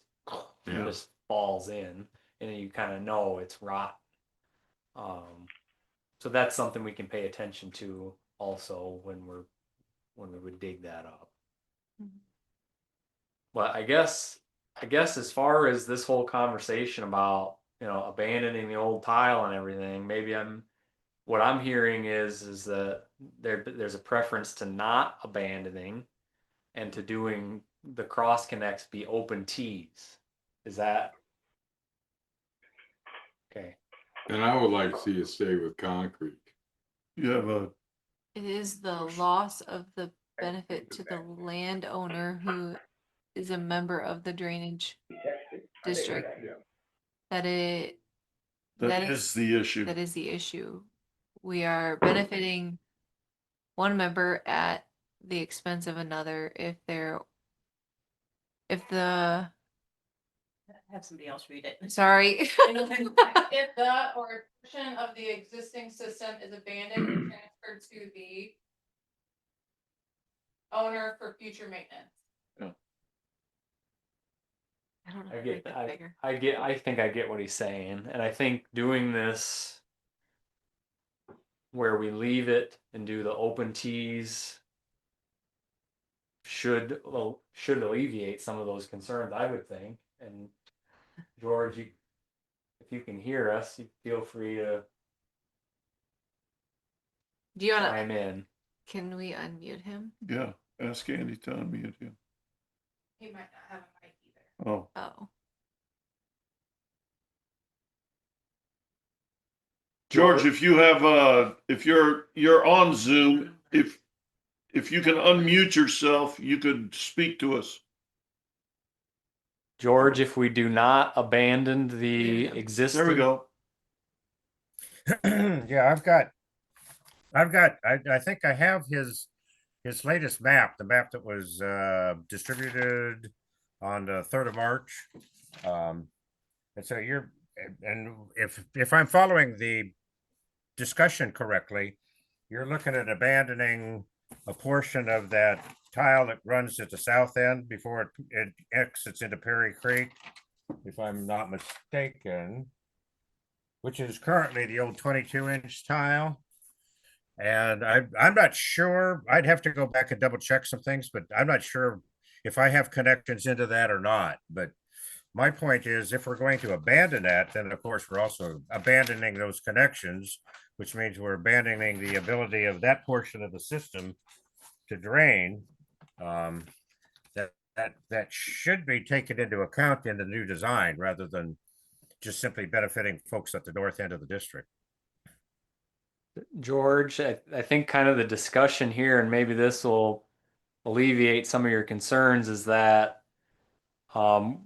Yeah. just falls in, and you kind of know it's rotten. So that's something we can pay attention to also when we would dig that up. Mhm. But I guess as far as this whole conversation about abandoning the old tile and everything, what I'm hearing is that there's a preference to not abandoning and to doing the cross connects be open tees. Is that okay? And I would like to see it stay with concrete. You have It is the loss of the benefit to the landowner who is a member of the drainage district. That that is the issue. That is the issue. We are benefiting one member at the expense of another if Have somebody else read it. sorry. If the or a portion of the existing system is abandoned and transferred to the owner for future maintenance. I don't know. I how to get make that. it bigger. I think I get what he's saying, and I think doing this where we leave it and do the open tees should alleviate some of those concerns, I would think. And George, if you can hear us, you feel free to Do you wanna, chime in. can we unmute him? Yeah. Ask Andy to unmute him. He might not have a mic either. Oh, Oh. George, if you have, if you're on Zoom, if you can unmute yourself, you could speak to us. George, if we do not abandon the existing. There we go. Yeah, I think I have his latest map, the map that was distributed on the 3rd of March. And so and if I'm following the discussion correctly, you're looking at abandoning a portion of that tile that runs at the south end before it exits into Perry Creek, if I'm not mistaken, which is currently the old 22-inch tile. And I'm not sure, I'd have to go back and double check some things, but I'm not sure if I have connections into that or not. But my point is, if we're going to abandon that, then of course we're also abandoning those connections, which means we're abandoning the ability of that portion of the system to drain. That should be taken into account in the new design rather than just simply benefiting folks at the north end of the district. George, I think kind of the discussion here, and maybe this will alleviate some of your concerns, is that kind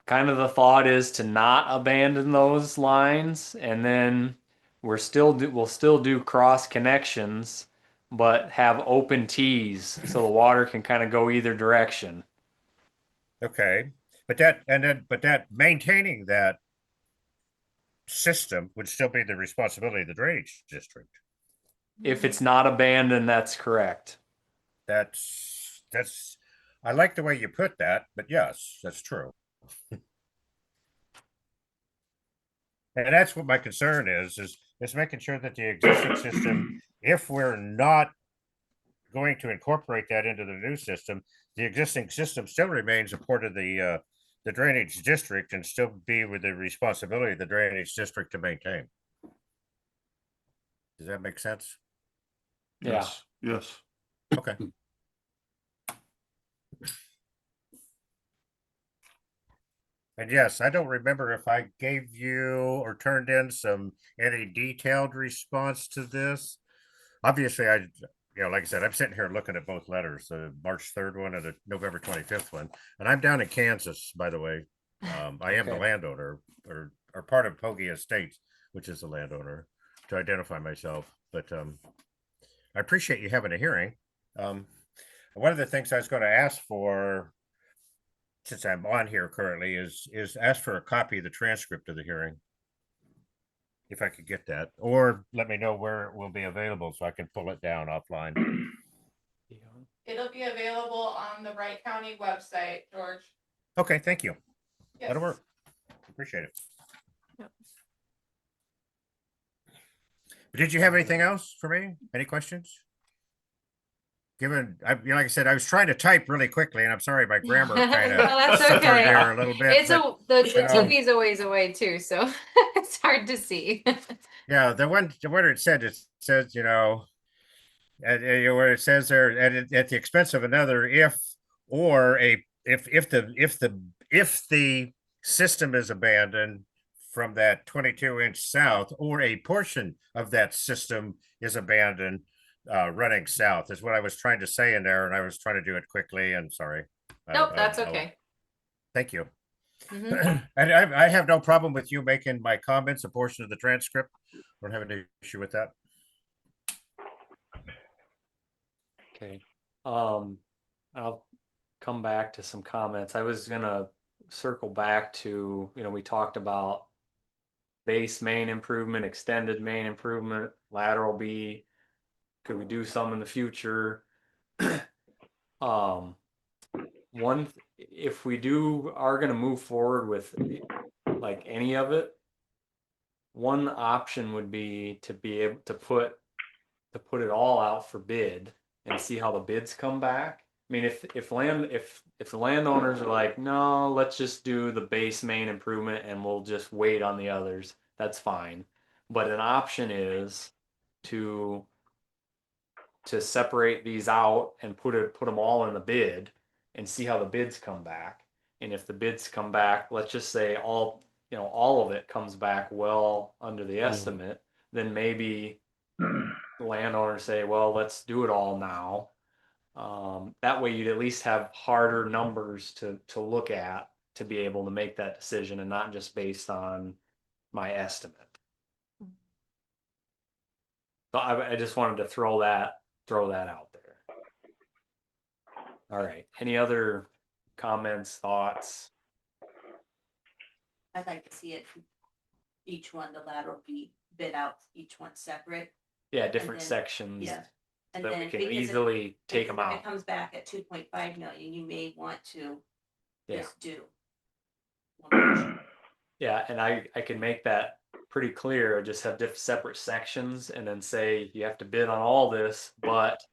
of the thought is to not abandon those lines, and then we'll still do cross connections, but have open tees so the water can kind of go either direction. Okay, but that maintaining that system would still be the responsibility of the drainage district. If it's not abandoned, that's correct. That's I like the way you put that, but yes, that's true. And that's what my concern is making sure that the existing system, if we're not going to incorporate that into the new system, the existing system still remains a part of the drainage district and still be with the responsibility of the drainage district to maintain. Does that make sense? Yes, yes. Okay. And yes, I don't remember if I gave you or turned in any detailed response to this. Obviously, like I said, I'm sitting here looking at both letters, the March 3rd one and the November 25th one. And I'm down in Kansas, by the way. I am the Okay. landowner or part of Pogie Estates, which is the landowner, to identify myself. But I appreciate you having a hearing. One of the things I was going to ask for, since I'm on here currently, is ask for a copy of the transcript of the hearing. If I could get that, or let me know where it will be available so I can pull it down offline. It'll be available on the Wright County website, George. Okay, thank you. Yes. That'll work. Appreciate it. Yep. Did you have anything else for me? Any questions? Like I said, I was trying to type really quickly, and I'm sorry, my grammar kind No, of that's suffered okay. there a little bit. It's the you know, TV's a ways away too, so it's hard to see. yeah, the one where it says, where it says there, at the expense of another, if the system is abandoned from that 22-inch south, or a portion of that system is abandoned running south, is what I was trying to say in there, and I was trying to do it quickly. And sorry. Nope, that's okay. Thank you. Mhm. And I have no problem with you making my comments a portion of the transcript. I don't have any issue with that. Okay. I'll come back to some comments. I was gonna circle back to, we talked about base main improvement, extended main improvement, lateral B. Could we do some in the future? If we are gonna move forward with like any of it, one option would be to be able to put it all out for bid and see how the bids come back. I mean, if the landowners are like, no, let's just do the base main improvement and we'll just wait on the others, that's fine. But an option is to to separate these out and put them all in the bid and see how the bids come back. And if the bids come back, let's just say all of it comes back well under the estimate, then maybe the landowners say, well, let's do it all now. That way you'd at least have harder numbers to look at to be able to make that decision and not just based on my estimate. So I just wanted to throw that out there. All right. Any other comments, thoughts? I'd like to see it, each one, the lateral be bid out, each one separate. Yeah, different then- sections Yeah. And that then we can because easily take because them if it out. comes back at 2.5 million, you may want to Yeah. just do one portion. Yeah, and I can make that pretty clear. Just have separate sections and then say you have to bid on all this, but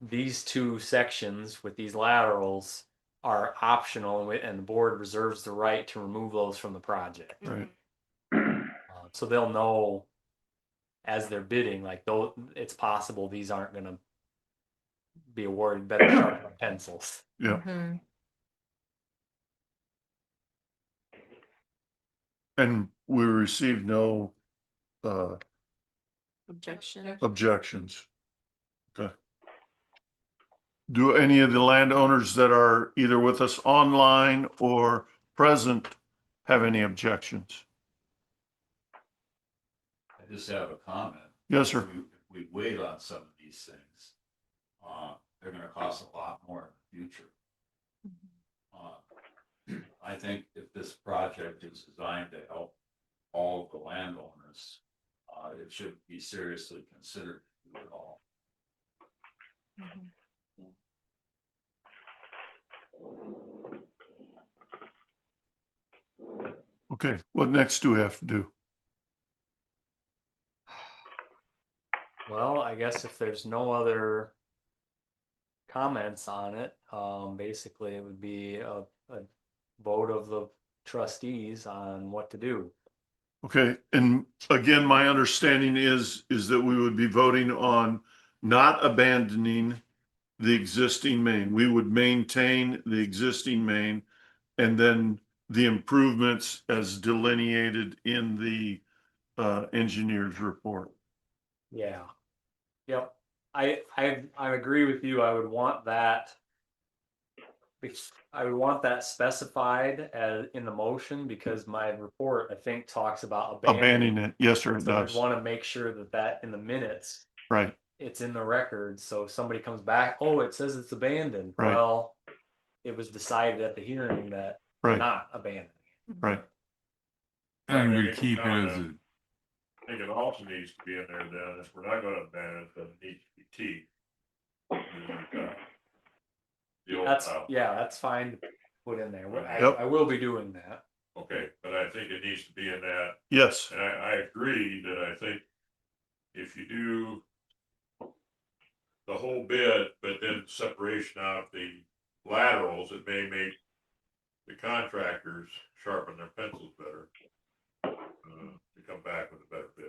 these two sections with these laterals are optional, and the board reserves the right to remove those from the project. Right. So they'll know as they're bidding, like, though it's possible these aren't going to be awarded better sharpening pencils. Yeah. Mhm. And we received no Objection. objections. Okay. Do any of the landowners that are either with us online or present have any objections? I just have a comment. Yes, sir. If we wait on some of these things, they're gonna cost a lot more in the future. I think if this project is designed to help all of the landowners, it should be seriously considered to do it all. Okay, what next do we have to do? Well, I guess if there's no other comments on it, basically it would be a vote of the trustees on what to do. Okay, and again, my understanding is that we would be voting on not abandoning the existing main. We would maintain the existing main and then the improvements as delineated in the engineer's report. Yeah. Yep. I agree with you. I would want that. I would want that specified as in the motion because my report, I think, talks about Abandoning it. Yes, sir, it So I does. want to make sure that in the minutes, Right, it's in the record. So if somebody comes back, oh, it says it's abandoned. Right. Well, it was decided at the hearing that we're Right. not abandoning. right. And I we think keep it it's as a, I think it also needs to be in there then, if we're not gonna ban it, then it needs to be T. The old tile. That's fine to put in there. Yep. I will be doing that. Okay, but I think it needs to be in that, Yes, and I agree that I think if you do the whole bid, but then separation out the laterals, it may make the contractors sharpen their pencils better to come back with a better bid.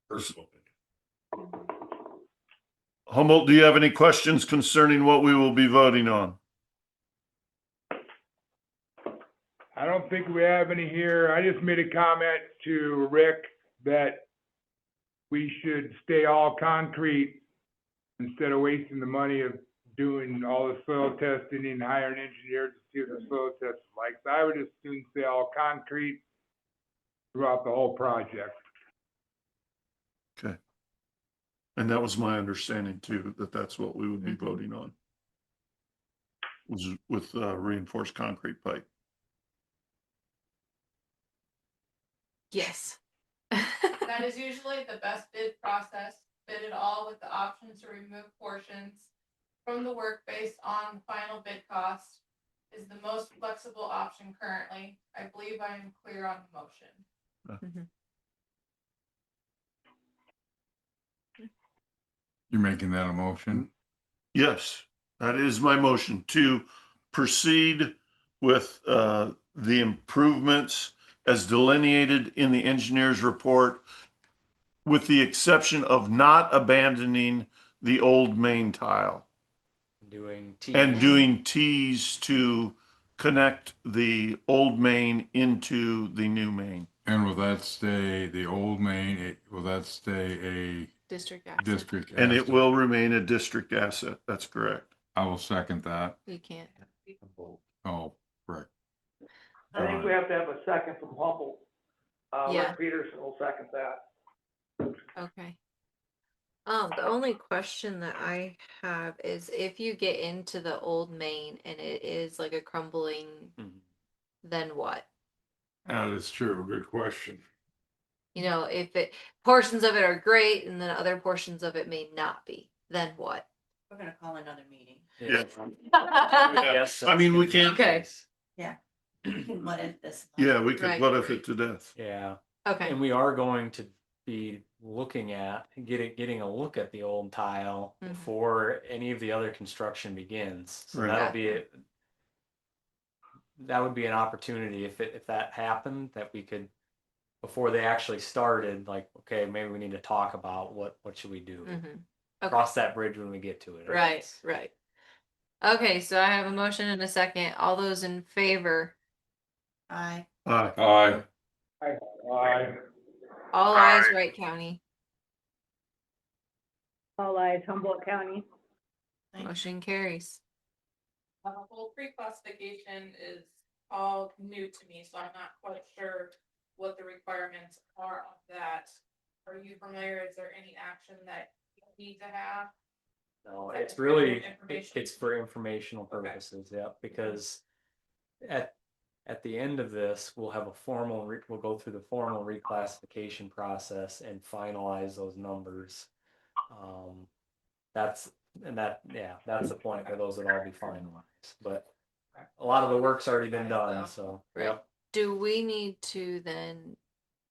Personal opinion. Humboldt, do you have any questions concerning what we will be voting on? I don't think we have any here. I just made a comment to Rick that we should stay all concrete instead of wasting the money of doing all the soil testing and hiring engineers to see what the soil test is like. So I would just soon say all concrete throughout the whole project. Okay. And that was my understanding too, that that's what we would be voting on. Was with reinforced concrete pipe. Yes. That is usually the best bid process, bid it all with the option to remove portions from the work based on final bid cost is the most flexible option currently. I believe I am clear on the motion. you're making that a motion? Yes, that is my motion to proceed with the improvements as delineated in the engineer's report with the exception of not abandoning the old main tile Doing and doing Ts to connect the old main into the new main. And will that stay the old main, will that stay a District asset. district And it asset? will remain a district asset. That's correct. I will second that. You can't. Oh, correct. I think we have to have a second from Humboldt. Yeah. Rick Peterson will second that. Okay. The only question that I have is if you get into the old main and it is like a crumbling, then what? That is true. Good question. You know, if it portions of it are great and then other portions of it may not be, then what? We're gonna call another meeting. Yeah. Yes. I mean, we can't. Okay. Yeah. What if this? Yeah, we could Right. what if it to death. Yeah. Okay. And we are going to be looking at getting a look at the old tile Mhm. before any of the other construction begins. So Right. that'll be it. That would be an opportunity if that happened, that we could, before they actually started, like, okay, maybe we need to talk about what should we do. Mhm. Okay. Cross that bridge when we get to it. I Right, guess. right. Okay, so I have a motion and a second. All those in favor? Aye. Aye. Aye. All ayes, Wright County. All eyes Humboldt County. Motion carries. The whole pre-classification is all new to me, so I'm not quite sure what the requirements are of that. Are you familiar? Is there any action that you need to have? No, Is that it's really, information? it's for informational purposes, yeah, because at the end of this, we'll have a formal, we'll go through the formal reclassification process and finalize those numbers. That's the point where those would all be finalized, but a lot of the work's already been done, so, Right. yep. Do we need to then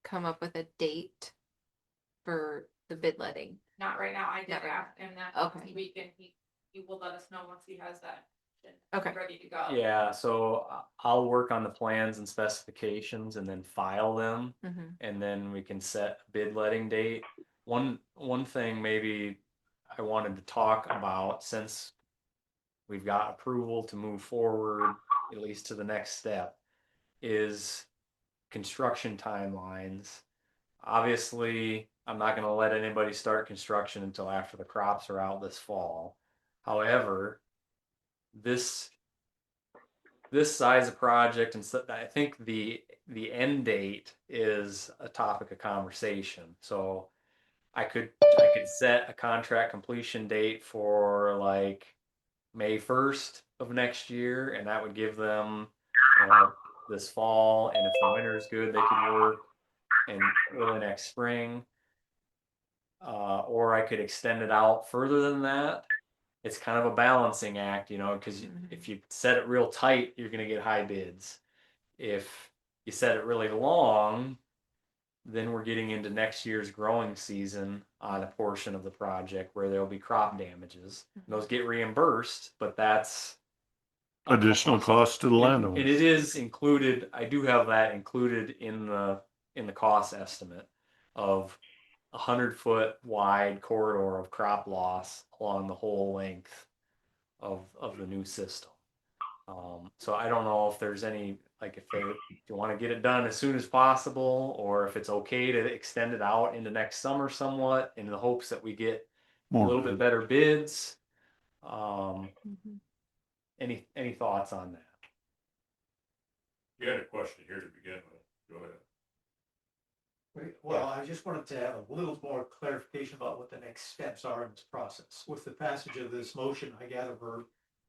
come up with a date for the bid letting? Not right now. I did Not right ask him that Okay. week, and he will let us know once he has that. Okay. Ready to go. Yeah, so I'll work on the plans and specifications and then file them. Mhm. And then we can set a bid letting date. One thing maybe I wanted to talk about, since we've got approval to move forward, at least to the next step, is construction timelines. Obviously, I'm not gonna let anybody start construction until after the crops are out this fall. However, this size of project, and so I think the end date is a topic of conversation. So I could set a contract completion date for like May 1st of next year, and that would give them this fall, and if the winter is good, they could work in early next spring. Or I could extend it out further than that. It's kind of a balancing act, because if you set it real tight, you're going to get high bids. If you set it really long, then we're getting into next year's growing season on a portion of the project where there'll be crop damages. Those get reimbursed, but that's Additional cost to the landowner. And it is included. I do have that included in the cost estimate of 100-foot wide corridor of crop loss along the whole length of the new system. So I don't know if there's any, like, if you want to get it done as soon as possible, or if it's okay to extend it out into next summer somewhat in the hopes that we get More a little bit bids. better bids. Mhm. Any thoughts on that? You had a question here to begin with. Go ahead. Well, I just wanted to have a little more clarification about what the next steps are in this process. With the passage of this motion, I gather we're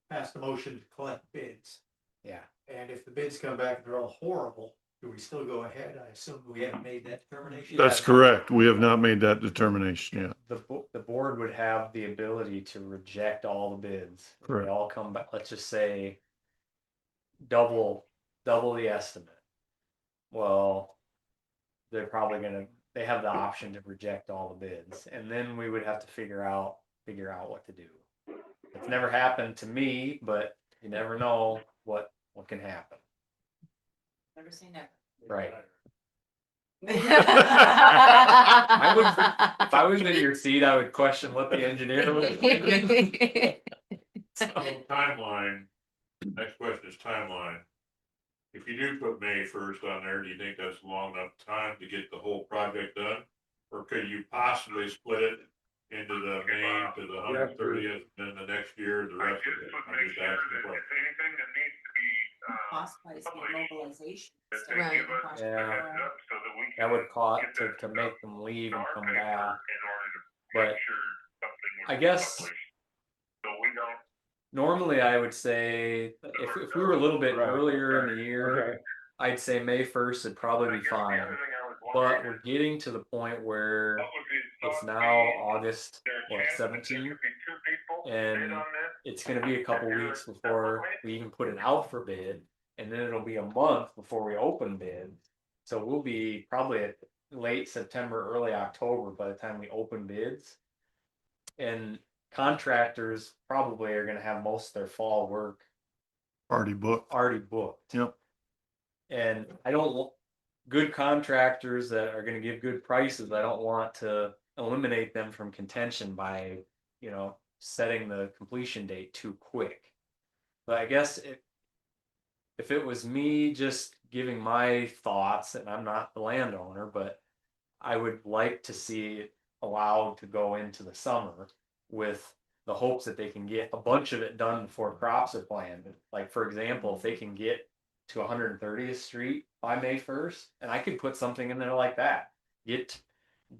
past the motion to collect bids. Yeah. And if the bids come back and they're all horrible, do we still go ahead? I assume we haven't made that determination. That's correct. We have not made that determination yet. The board would have the ability to reject all the bids. If Correct. they all come back, let's just say double the estimate. Well, they're probably they have the option to reject all the bids, and then we would have to figure out what to do. It's never happened to me, but you never know what can happen. Never say never. Right. I would, if I was in your seat, I would question what the engineer was. So timeline, next question is timeline. If you do put May 1st on there, do you think that's long enough time to get the whole project done? Or could you possibly split it into the May to the 130th, then the next year, the rest of it? I'm just asking the question. mobilization. Right. Yeah, that would cost to make them leave and come back. But I guess normally I would say if we were a little bit earlier in the year, Okay. I'd say May 1st would probably be fine. But we're getting to the point where it's now August 17th, and it's going to be a couple weeks before we even put it out for bid, and then it'll be a month before we open bid. So we'll be probably at late September, early October by the time we open bids. And contractors probably are going to have most of their fall work Already booked. Yep. And I don't want good contractors that are going to give good prices. I don't want to eliminate them from contention by, setting the completion date too quick. But I guess if it was me just giving my thoughts, and I'm not the landowner, but I would like to see it allowed to go into the summer with the hopes that they can get a bunch of it done before crops are planted. Like, for example, if they can get to 130th Street by May 1st, and I could put something in there like that. Get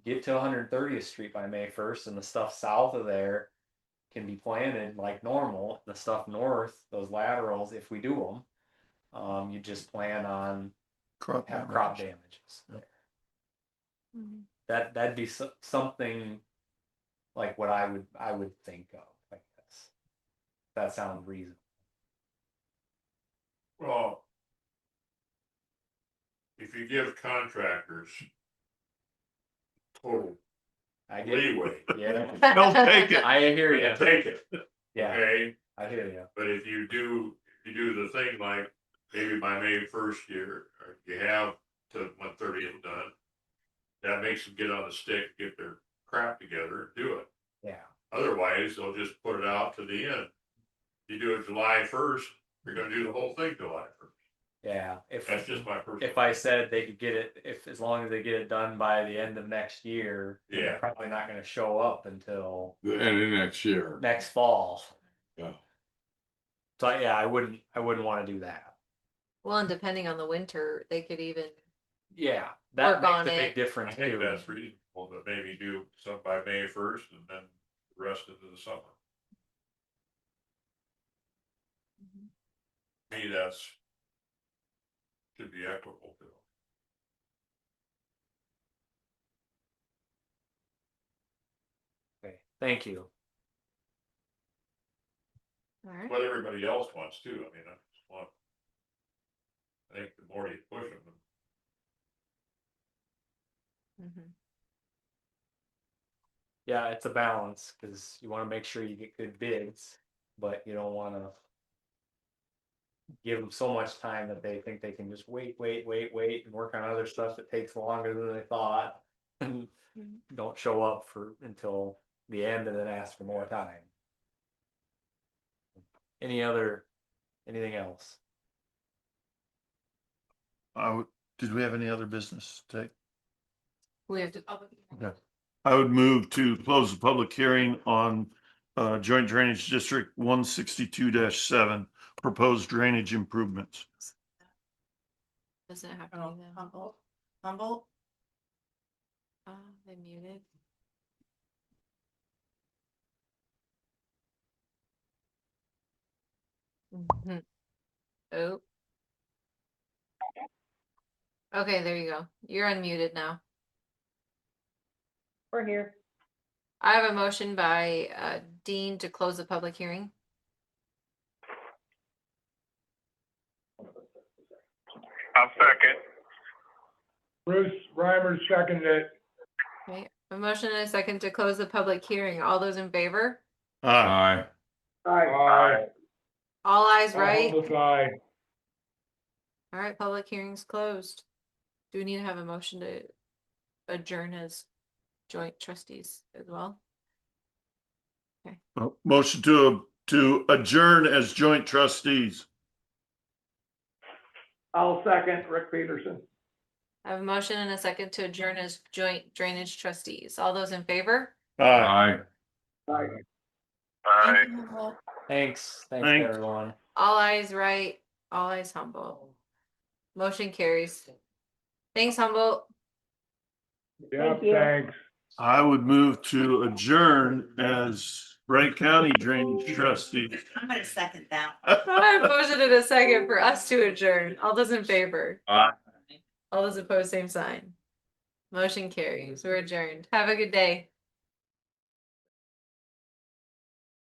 to 130th Street by May 1st, and the stuff south of there can be planted like normal. The stuff north, those laterals, if we do them, you just plan on Crop damages. That'd be something like what I would think of. I guess that sounds reasonable. Well, if you give contractors total I get leeway, Yeah, They'll take it. I hear you. take it, Yeah, okay? I hear you. But if you do the thing like maybe by May 1st you have to 130th done, that makes them get on the stick, get their crap together, and do it. Yeah. Otherwise, they'll just put it out to the end. You do it July 1st, you're gonna do the whole thing July 1st. Yeah. That's just my personal. If I said they could get it, as long as they get it done by the end of next year, Yeah. they're probably not going to show up until The end of next year. next fall. Yeah. So yeah, I wouldn't want to do that. Well, and depending on the winter, they could even, Yeah, that Work makes on a it. big I difference think too. that's reasonable, but maybe do some by May 1st and then the rest into the summer. To me, that's should be equitable to them. Okay, thank you. all right. What everybody else wants too. I mean, I think the more you push them, Mhm. Yeah, it's a balance because you want to make sure you get good bids, but you don't want to give them so much time that they think they can just wait and work on other stuff that takes longer than they thought and don't show up until the end and then ask for more time. Anything else? Did we have any other business to take? We have to, Okay. I would move to close the public hearing on Joint Drainage District 162-7 proposed drainage improvements. doesn't it have to be them? Humboldt? They muted. Mhm. Oh. Okay, there you go. You're unmuted now. We're here. I have a motion by Dean to close the public hearing. I'll second. Bruce Reimer seconded it. Okay, a motion and a second to close the public hearing. All those in favor? Aye. Aye. All eyes right? Humboldt aye. All right, public hearing's closed. Do we need to have a motion to adjourn as joint trustees as well? Motion to adjourn as joint trustees. I'll second Rick Peterson. I have a motion and a second to adjourn as joint drainage trustees. All those in favor? Aye. Aye. Thank you, Humboldt. Thanks, Thanks. everyone. All eyes Wright, all eyes Humboldt. Motion carries. Thanks, Humboldt. Yep, Thank you. thanks. I would move to adjourn as Wright County Drainage Trustee. I'm gonna second that. I have a motion and a second for us to adjourn. All those in favor? Aye. All those opposed, same sign. Motion carries. We're adjourned. Have a good day.